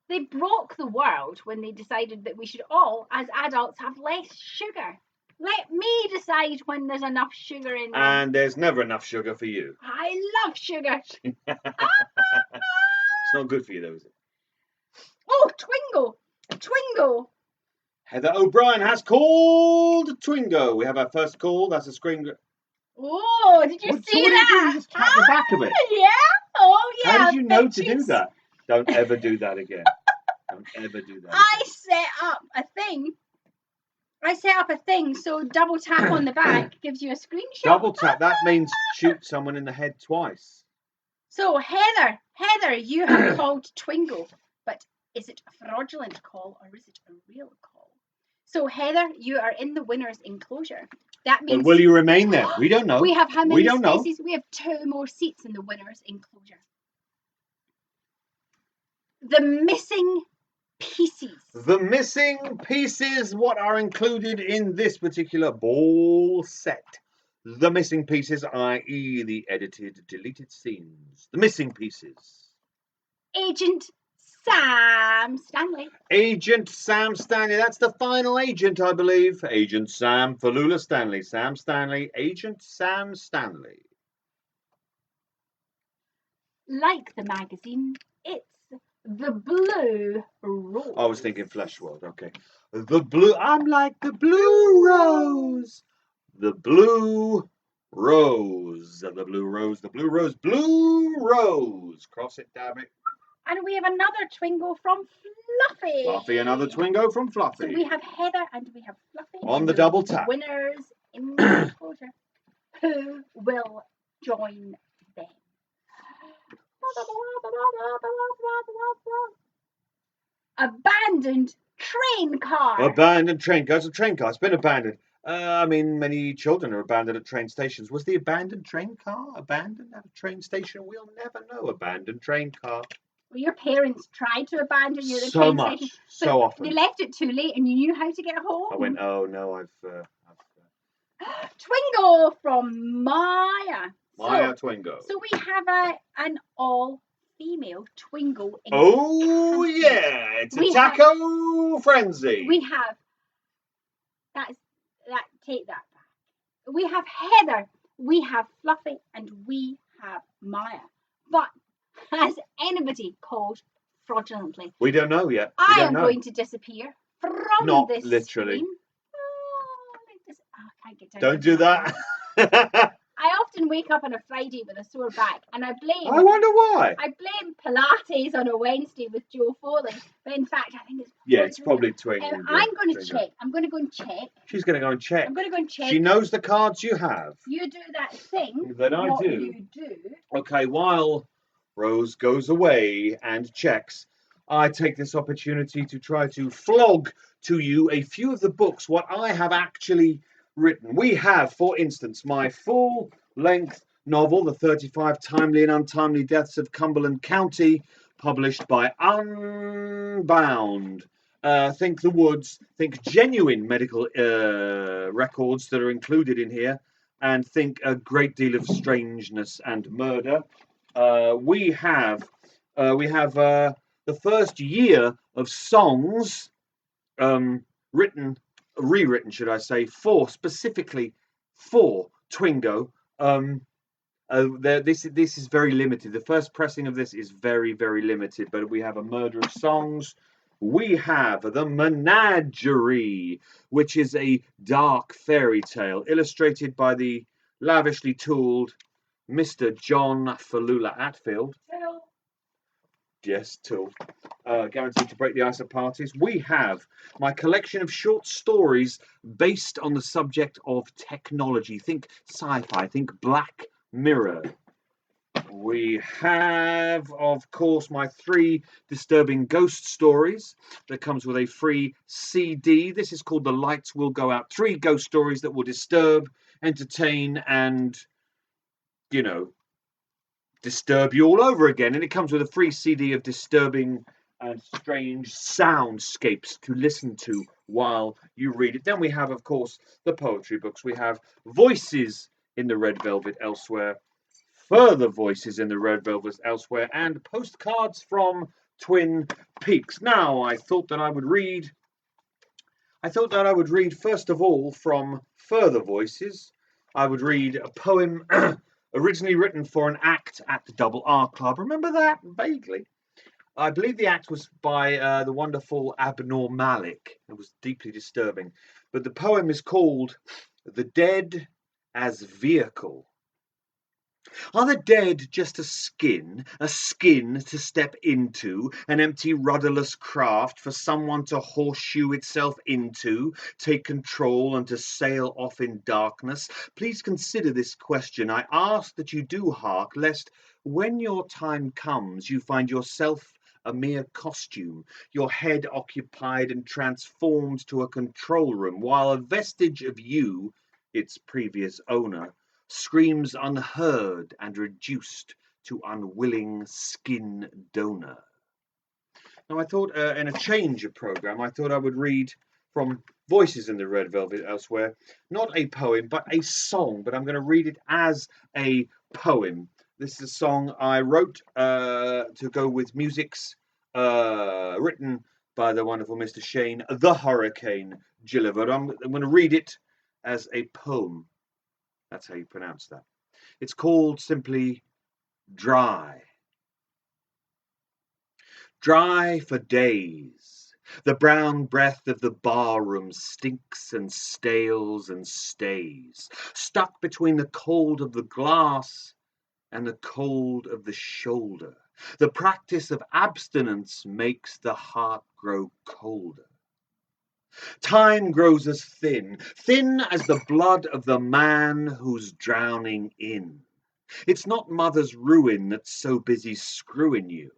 They broke the world when they decided that we should all, as adults, have less sugar. Let me decide when there's enough sugar in me. And there's never enough sugar for you. I love sugar. It's not good for you, though, is it? Oh, Twingo. Twingo. Heather O'Brien has called Twingo. We have our first call. That's a screen. Oh, did you see that? You just tap the back of it. Yeah. Oh, yeah. How did you know to do that? Don't ever do that again. Don't ever do that. I set up a thing so double tap on the back gives you a screenshot. Double tap. That means shoot someone in the head twice. So Heather, you have called Twingo, but is it a fraudulent call or is it a real call? So Heather, you are in the winner's enclosure. That means. But will you remain there? We don't know. We have how many we don't spaces? Know. We have 2 more seats in the winner's enclosure. The missing pieces. The missing pieces, what are included in this particular ball set? The missing pieces, i.e. the edited, deleted scenes. The missing pieces. Agent Sam Stanley. Agent Sam Stanley. That's the final agent, I believe. Agent Sam Falula Stanley. Sam Stanley. Agent Sam Stanley. Like the magazine, it's the Blue Rose. I was thinking Flesh World. Okay. The blue. I'm like the Blue Rose. The Blue Rose. The Blue Rose. The Blue Rose. Blue Rose. Cross it, damn it. And we have another Twingo from Fluffy. Fluffy, another Twingo from Fluffy. So we have Heather and we have Fluffy. On the double tap. Winners in the enclosure. Who will join them? Abandoned train car. Abandoned train car. It's a train car. It's been abandoned. I mean, many children are abandoned at train stations. Was the abandoned train car abandoned at a train station? We'll never know. Abandoned train car. Well, your parents tried to abandon you at the so train much, station. so often. They left it too late and you knew how to get home. I went, oh no, I've Twingo from Maya. Maya Twingo. So we have an all-female Twingo. Oh yeah, it's a taco frenzy. We have take that back. We have Heather, we have Fluffy, and we have Maya. But has anybody called fraudulently? We don't know yet. I am going to disappear from Not this literally. screen. Oh, I can't get down. Don't do that. I often wake up on a Friday with a sore back, and I I wonder why. blame Pilates on a Wednesday with Joe Foley, but in fact, I think It's probably Twingo. I'm going to check. I'm going to go and check. She's going to go and check. I'm going to go and check. She knows the cards you have. You do that thing. Then I do. You do. Okay, while Rose goes away and checks, I take this opportunity to try to flog to you a few of the books, what I have actually written. We have, for instance, my full-length novel, The 35 Timely and Untimely Deaths of Cumberland County, published by Unbound. Think the woods, think genuine medical records that are included in here, and think a great deal of strangeness and murder. We have the first year of songs rewritten, should I say, specifically for Twingo. This is very limited. The first pressing of this is very, very limited, but we have a murder of songs. We have The Menagerie, which is a dark fairy tale illustrated by the lavishly tooled Mr. John Falula Atfield. Yes, Tool. Guaranteed to break the ice at parties. We have my collection of short stories based on the subject of technology. Think sci-fi, think Black Mirror. We have, of course, my 3 disturbing ghost stories that comes with a free CD. This is called The Lights Will Go Out. 3 ghost stories that will disturb, entertain, and, you know, disturb you all over again. And it comes with a free CD of disturbing and strange soundscapes to listen to while you read it. Then we have, of course, the poetry books. We have Voices in the Red Velvet Elsewhere, Further Voices in the Red Velvet Elsewhere, and Postcards from Twin Peaks. Now, I thought that I would read first of all from Further Voices. I would read a poem originally written for an act at the Double R Club. Remember that? Vaguely. I believe the act was by the wonderful Abnormalic. It was deeply disturbing. But the poem is called The Dead as Vehicle. Are the dead just a skin to step into, an empty rudderless craft for someone to horseshoe itself into, take control and to sail off in darkness? Please consider this question. I ask that you do hark, lest when your time comes you find yourself a mere costume, your head occupied and transformed to a control room, while a vestige of you, its previous owner, screams unheard and reduced to unwilling skin donor. Now I thought in a change of programme, I thought I would read from Voices in the Red Velvet Elsewhere, not a poem, but a song, but I'm going to read it as a poem. This is a song I wrote to go with music's written by the wonderful Mr. Shane, the Hurricane Gilliver. I'm going to read it as a poem. That's how you pronounce that. It's called simply Dry. Dry for days. The brown breath of the barroom stinks and stales and stays, stuck between the cold of the glass and the cold of the shoulder. The practice of abstinence makes the heart grow colder. Time grows as thin as the blood of the man who's drowning in. It's not mother's ruin that's so busy screwing you,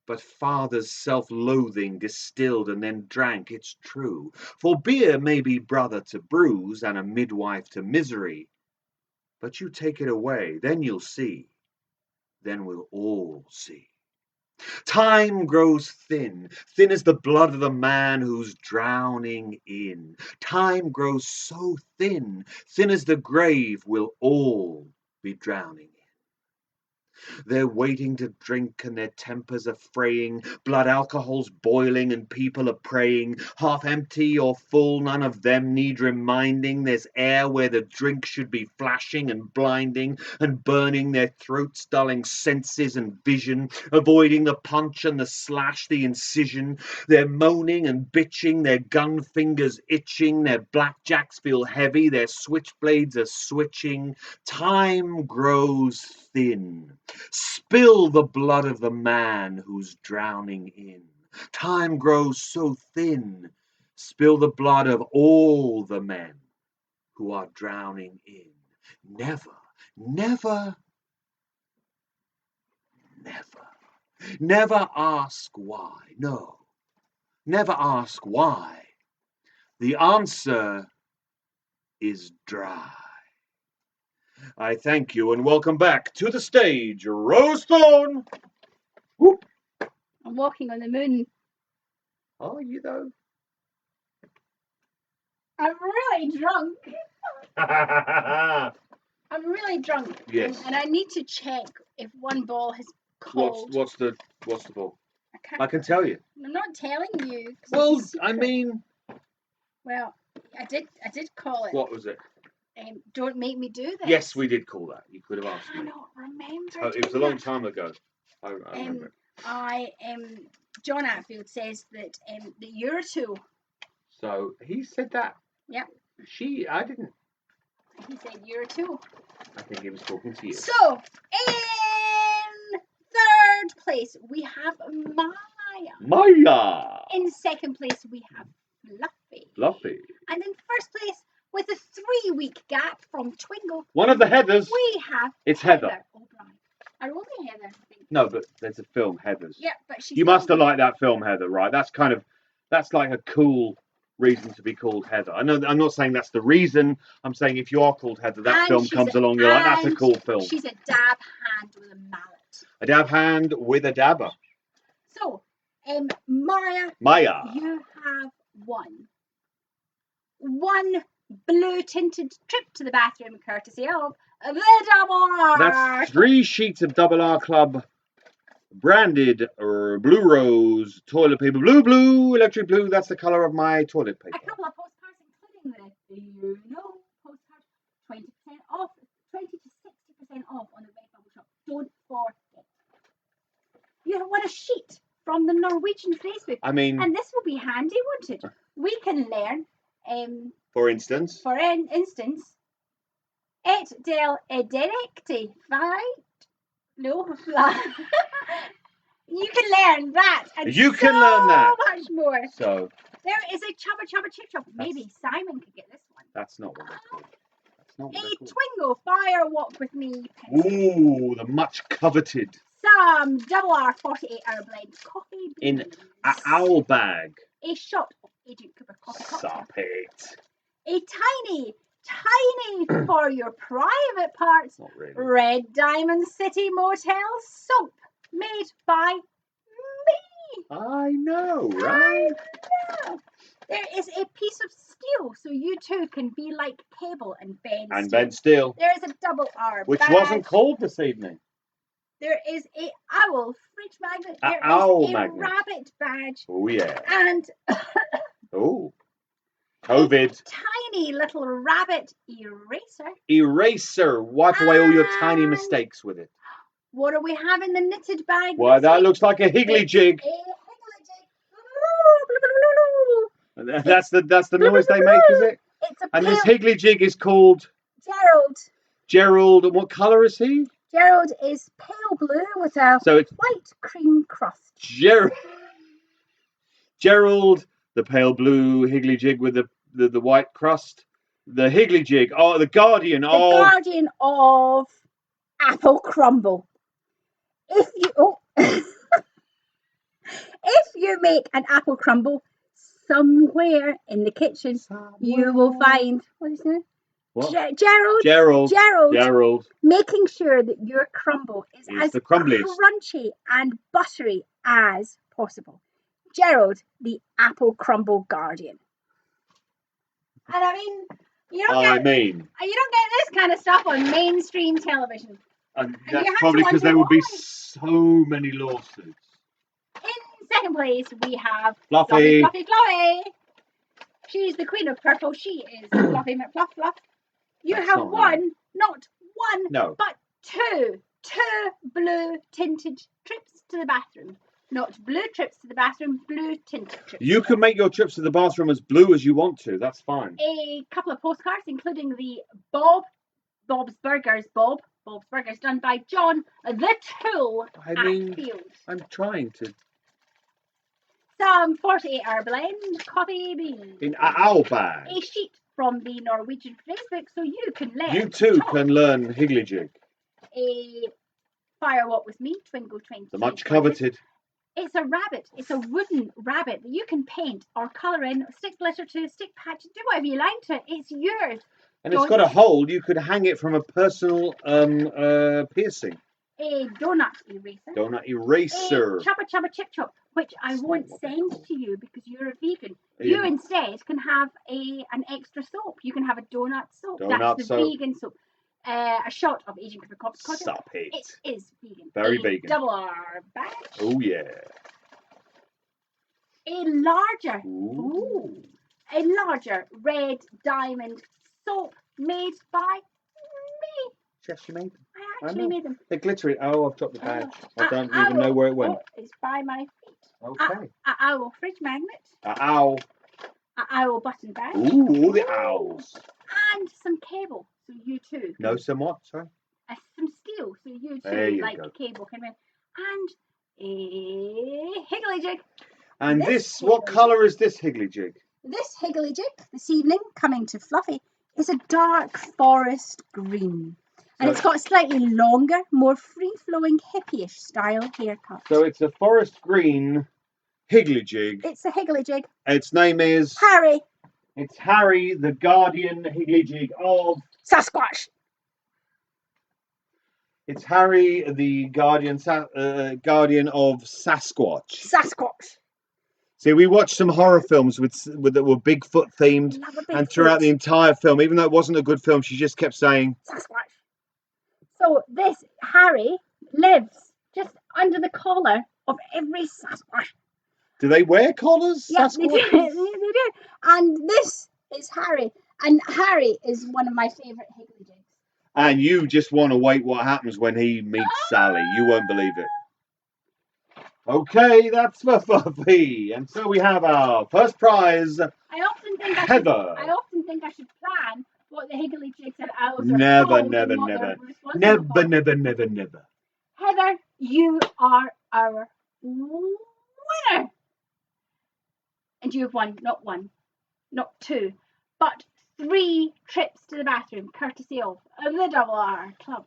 but father's self-loathing distilled and then drank, it's true. For beer may be brother to bruise and a midwife to misery, but you take it away, then you'll see, then we'll all see. Time grows thin as the blood of the man who's drowning in. Time grows so thin as the grave we'll all be drowning in. They're waiting to drink and their tempers are fraying. Blood alcohol's boiling and people are praying. Half empty or full, none of them need reminding. There's air where the drink should be flashing and blinding and burning their throats, dulling senses and vision, avoiding the punch and the slash, the incision. They're moaning and bitching, their gun fingers itching, their blackjacks feel heavy, their switchblades are switching. Time grows thin. Spill the blood of the man who's drowning in. Time grows so thin. Spill the blood of all the men who are drowning in. Never, never, never, never ask why. No, never ask why. The answer is dry. I thank you and welcome back to the stage, Rose Thorne. Whoop. I'm walking on the moon. Are you though? I'm really drunk. I'm really drunk. Yes. And I need to check if one ball has cold. What's the ball? I can tell you. I'm not telling you. Well, I mean. Well, I did call it. What was it? Don't make me do this. Yes, we did call that. You could have asked me. I don't remember. It was a long time ago. I remember. John Atfield says that you're two. So he said that. Yep. I didn't. He said you're two. I think he was talking to you. So in third place we have Maya. In second place we have Fluffy. And in first place, with a 3-week gap from Twingo, one of the Heathers. We have Heather. O'Brien. Are only Heather, I think. No, but there's a film, Heathers. Yeah, but she's. You must have liked that film, Heather, right? That's like a cool reason to be called Heather. I know. I'm not saying that's the reason. I'm saying if you are called Heather, that film comes along. You're like, that's a cool film. She's a dab hand with a mallet. A dab hand with a dabber. So, Maya. You have won one blue tinted trip to the bathroom courtesy of the Double R. That's 3 sheets of Double R Club branded Blue Rose toilet paper. Blue, electric blue. That's the colour of my toilet paper. A couple of postcards, including the postcard, 20% off, 20 to 60% off on the Redbubble shop. Don't forget. You want a sheet from the Norwegian Facebook. And this will be handy, won't it? We can learn. For instance, et del directi fight. No, you can learn that, and you can learn that much more. So there is a chubba chip chop. Maybe Simon could get this one. That's not what they're called. Twingo Fire Walk with Me pencil. Ooh, the much coveted. Some Double R 48-hour blend coffee beans. In an owl bag. A shot of Agent Cooper coffee cocktail. Stop it. A tiny for your private parts. Not really. Red Diamond City Motel soap made by me. I know, right? I know. There is a piece of steel, so you two can be like Cable and Ben Steel. There is a Double R which badge. Wasn't called this evening. There is a owl fridge magnet. There is a rabbit badge. Oh yeah. And oh, COVID. Tiny little rabbit eraser. Eraser. Wipe away all your tiny mistakes with it. What do we have in the knitted bag? Well, that looks like a higgly jig. That's the noise they make, is it? And this higgly jig is called Gerald. And what colour is he? Gerald is pale blue with a white cream crust. Gerald, the pale blue higgly jig with the white crust. The higgly jig. Oh, the guardian of apple crumble. If you make an apple crumble somewhere in the kitchen, you will find what is it? What? Gerald, making sure that your crumble is as crunchy and buttery as possible. Gerald, the apple crumble guardian. And I mean, you don't get this kind of stuff on mainstream television. And you that's have to probably because wonder there would be why. so many lawsuits. In second place, we have Fluffy. Fluffy, Fluffy, Fluffy. She's the queen of purple. She is Fluffy McFluff Fluff. You That's have not won, not one, No. but two blue tinted trips to the bathroom. Not blue trips to the bathroom, blue tinted trips. You can make your trips to the bathroom as blue as you want to. That's fine. A couple of postcards, including the Bob's Burgers done by John the Tool Atfield. I'm trying to. Some 48-hour blend coffee beans. In a owl bag. A sheet from the Norwegian Facebook so you can learn. You too can learn higgledy-jig. A Fire Walk with Me, Twingo 20. The much coveted. It's a rabbit. It's a wooden rabbit that you can paint or colour in, stick glitter to, stick patch, do whatever you like to it. It's yours. And it's got a hole. You could hang it from a personal piercing. A donut eraser. Donut eraser. A Chubba Chubba Chip Chop, which I won't send to you because you're a vegan. You instead can have an extra soap. You can have a donut soap. That's the soap. vegan soap. A shot of Asian Cotton. Sup it. It is vegan. Very vegan. Double R badge. Oh yeah. A larger. Ooh. A larger red diamond soap made by me. Yes, you made them. I actually made them. They're glittery. Oh, I've dropped the badge. I don't even know where it went. It's by my feet. Okay. A owl fridge magnet. A owl. A owl button badge. Ooh, the owls. And some cable, so you too. No, some what? Sorry. Some steel, so you too cable can win. And a higgledy-jig. And this what colour is this higgledy-jig? This higgledy-jig this evening, coming to Fluffy, is a dark forest green. And it's got a slightly longer, more free-flowing, hippie-ish style haircut. So it's a forest green higgledy-jig. It's a higgledy-jig. Its name is... Harry. It's Harry, the guardian higgledy-jig of... Sasquatch. It's Harry, the guardian of Sasquatch. Sasquatch. See, we watched some horror films that were Bigfoot themed, and throughout the entire film, even though it wasn't a good film, she just kept saying Sasquatch. So this Harry lives just under the collar of every Sasquatch. Do they wear collars? Yeah, they do. And this is Harry, and Harry is one of my favourite higgledy-jigs. And you just want to wait what happens when he meets Sally. You won't believe it. Okay, that's for Fluffy. And so we have our first prize, I often think Heather. I should plan what the higgledy-jigs and owls are Never. called. Never. Heather, you are our winner. And you have won, not two, but 3 trips to the bathroom, courtesy of the Double R Club.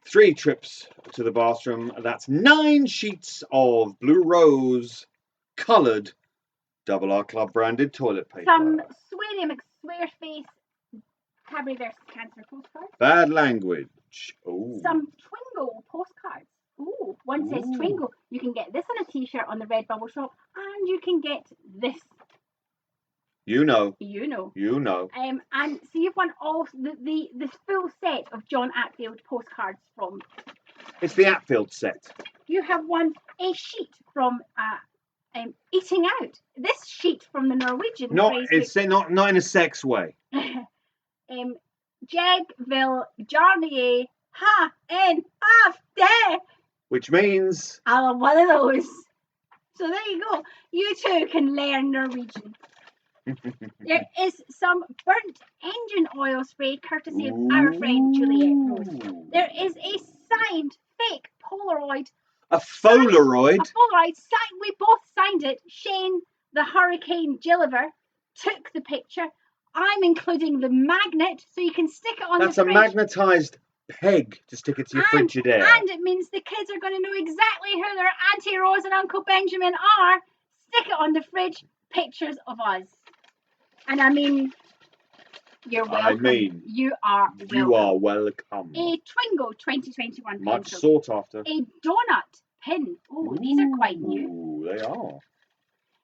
3 trips to the bathroom. That's 9 sheets of Blue Rose coloured Double R Club branded toilet paper. Some Sweaty McSwearface Cadbury vs. Cancer postcards. Bad language. Ooh. Some Twingo postcards. Ooh, one says Twingo. You can get this on a t-shirt on the Redbubble shop, and you can get this. You know. And so you've won all the full set of John Atfield postcards from. It's the Atfield set. You have won a sheet from Eating Out. This sheet from the Norwegian. It's not in a sex way. Jegville Jarnier Ha en After. Which means I love one of those. So there you go. You too can learn Norwegian. There is some burnt engine oil spray courtesy of our friend Juliette Rose. There is a signed fake Polaroid. A Polaroid? A Polaroid. We both signed it. Shane, the Hurricane Gilliver, took the picture. I'm including the magnet so you can stick it on the fridge. That's a magnetised peg to stick it to your Frigidaire. And it means the kids are going to know exactly who their Auntie Rose and Uncle Benjamin are. Stick it on the fridge. Pictures of us. And I mean, you're welcome. You are welcome. You are welcome. A Twingo 2021 Much pencil. sought after. A donut pin. Oh, these are quite new. Ooh, they are.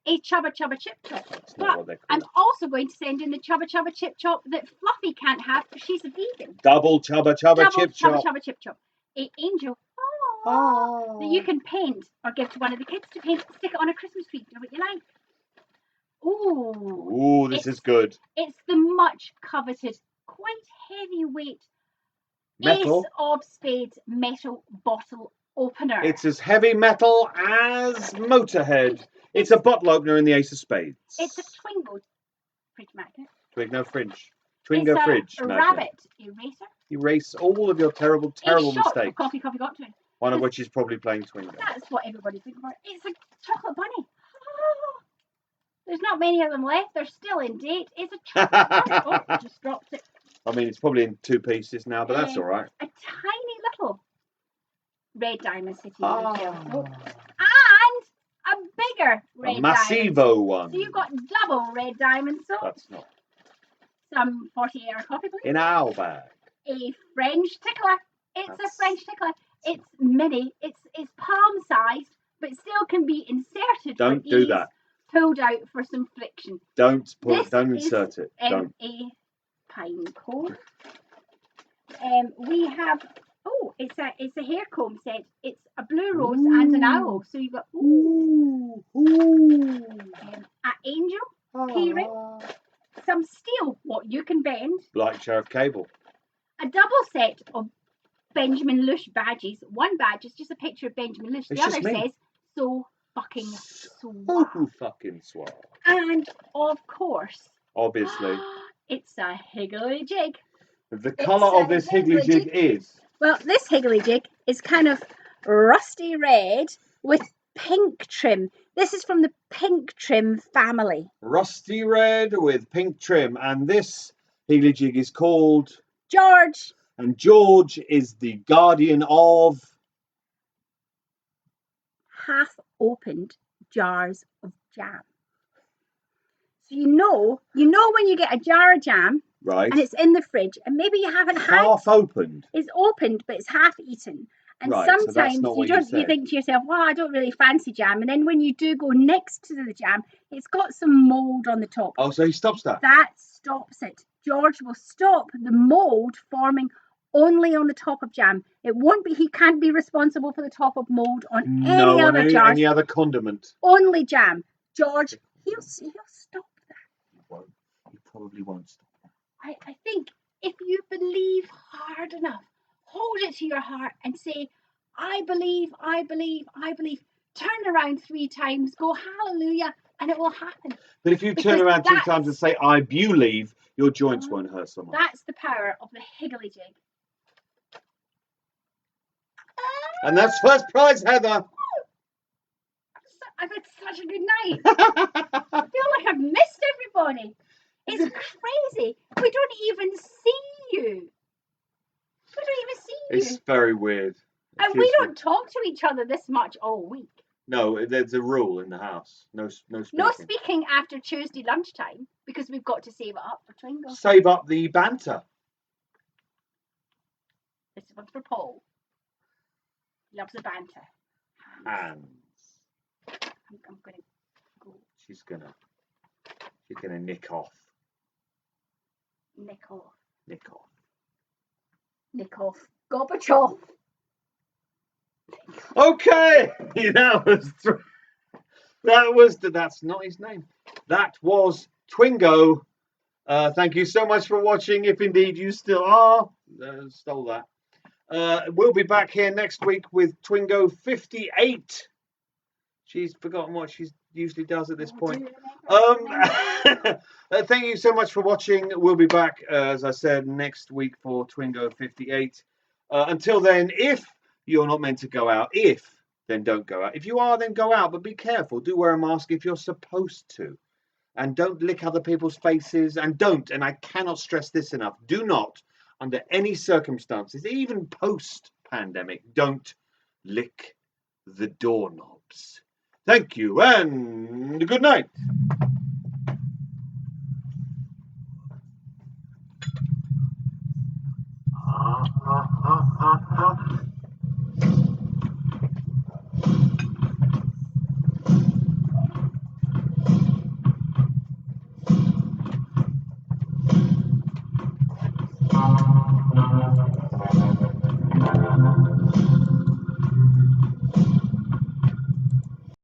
a Chubba Chubba Chip Chop. That's not But what they're I'm called. also going to send in the Chubba Chubba Chip Chop that Fluffy can't have because she's a vegan. Double Chubba Chubba Double Chip Chubba Chop. Chubba Chip Chop. A angel Ah. that you can paint or give to one of the kids to paint, stick it on a Christmas tree, do what you like. Ooh, this is good. It's the much coveted, quite heavyweight Metal. Ace of Spades metal bottle opener. It's as heavy metal as Motorhead. It's a bottle opener in the Ace of Spades. It's a Twingo fridge magnet. Twingo fridge. Twingo It's fridge a magnet. rabbit eraser. Erase all of your terrible, terrible It's shot mistakes. of Coffee got to. One of which is probably playing Twingo. That's what everybody's looking for. It's a chocolate bunny. There's not many of them left. They're still in date. It's a chocolate bunny. Oh, I just dropped it. I mean, it's probably in 2 pieces now, but that's all right. A tiny little red diamond city. Ah. And a bigger red A diamond. Massivo one. So you've got double red diamonds. So That's not. some 48-hour coffee, please. In our bag. A French tickler. It's a French tickler. It's mini. It's palm sized, but still can be inserted. Don't for do ease, that. Pulled out for some friction. Don't This insert it. Don't. A pine cone. We have. Oh, it's a hair comb set. It's a blue rose and an owl. So you've got Ooh. an angel, keyring, some steel, what you can bend, Like Sheriff Cable. a double set of Benjamin Lush badges. One badge is just a picture of Benjamin Lush. The It's other just me. says so fucking suave. Ooh, fucking suave. And of course, Obviously. it's a higgly jig. The colour of this higgly jig is. Well, this higgly jig is kind of rusty red with pink trim. This is from the pink trim family. Rusty red with pink trim. And this higgly jig is called. George. And George is the guardian of. Half-opened jars of jam. So you know when you get a jar of jam, Right. and it's in the fridge, and maybe you haven't had. Half opened. It's opened, but it's half eaten. And Right, so that's sometimes not what you you said. think to yourself, well, I don't really fancy jam. And then when you do go next to the jam, it's got some mould on the top. Oh, so he stops that. That stops it. George will stop the mould forming only on the top of jam. It won't be. He can't be responsible for the top of mould on any other jars. Any other condiment. Only jam. George, he'll stop that. He won't. He probably won't stop that. I think if you believe hard enough, hold it to your heart and say, I believe, I believe, I believe. Turn around 3 times, go hallelujah, and it will happen. But if you turn around 2 times and say, I believe, your joints won't hurt so much. That's the power of the higgly jig. And that's first prize, Heather. I've had such a good night. I feel like I've missed everybody. It's crazy. We don't even see you. We don't even see you. It's very weird. And we don't talk to each other this much all week. No, there's a rule in the house. No speaking. No speaking after Tuesday lunchtime because we've got to save it up for Twingo. Save up the banter. This one's for Paul. He loves the banter. Hands. I'm going to go She's gonna nick off. nick off. Nick off. Nick off. Gorbachev. Okay, that's not his name. That was Twingo. Thank you so much for watching. If indeed you still are, stole that. We'll be back here next week with Twingo 58. She's forgotten what she usually does at this point. Thank you so much for watching. We'll be back, as I said, next week for Twingo 58. Until then, if you're not meant to go out, then don't go out. If you are, then go out, but be careful. Do wear a mask if you're supposed to. And don't lick other people's faces. And I cannot stress this enough, do not, under any circumstances, even post-pandemic, don't lick the doorknobs. Thank you, and good night.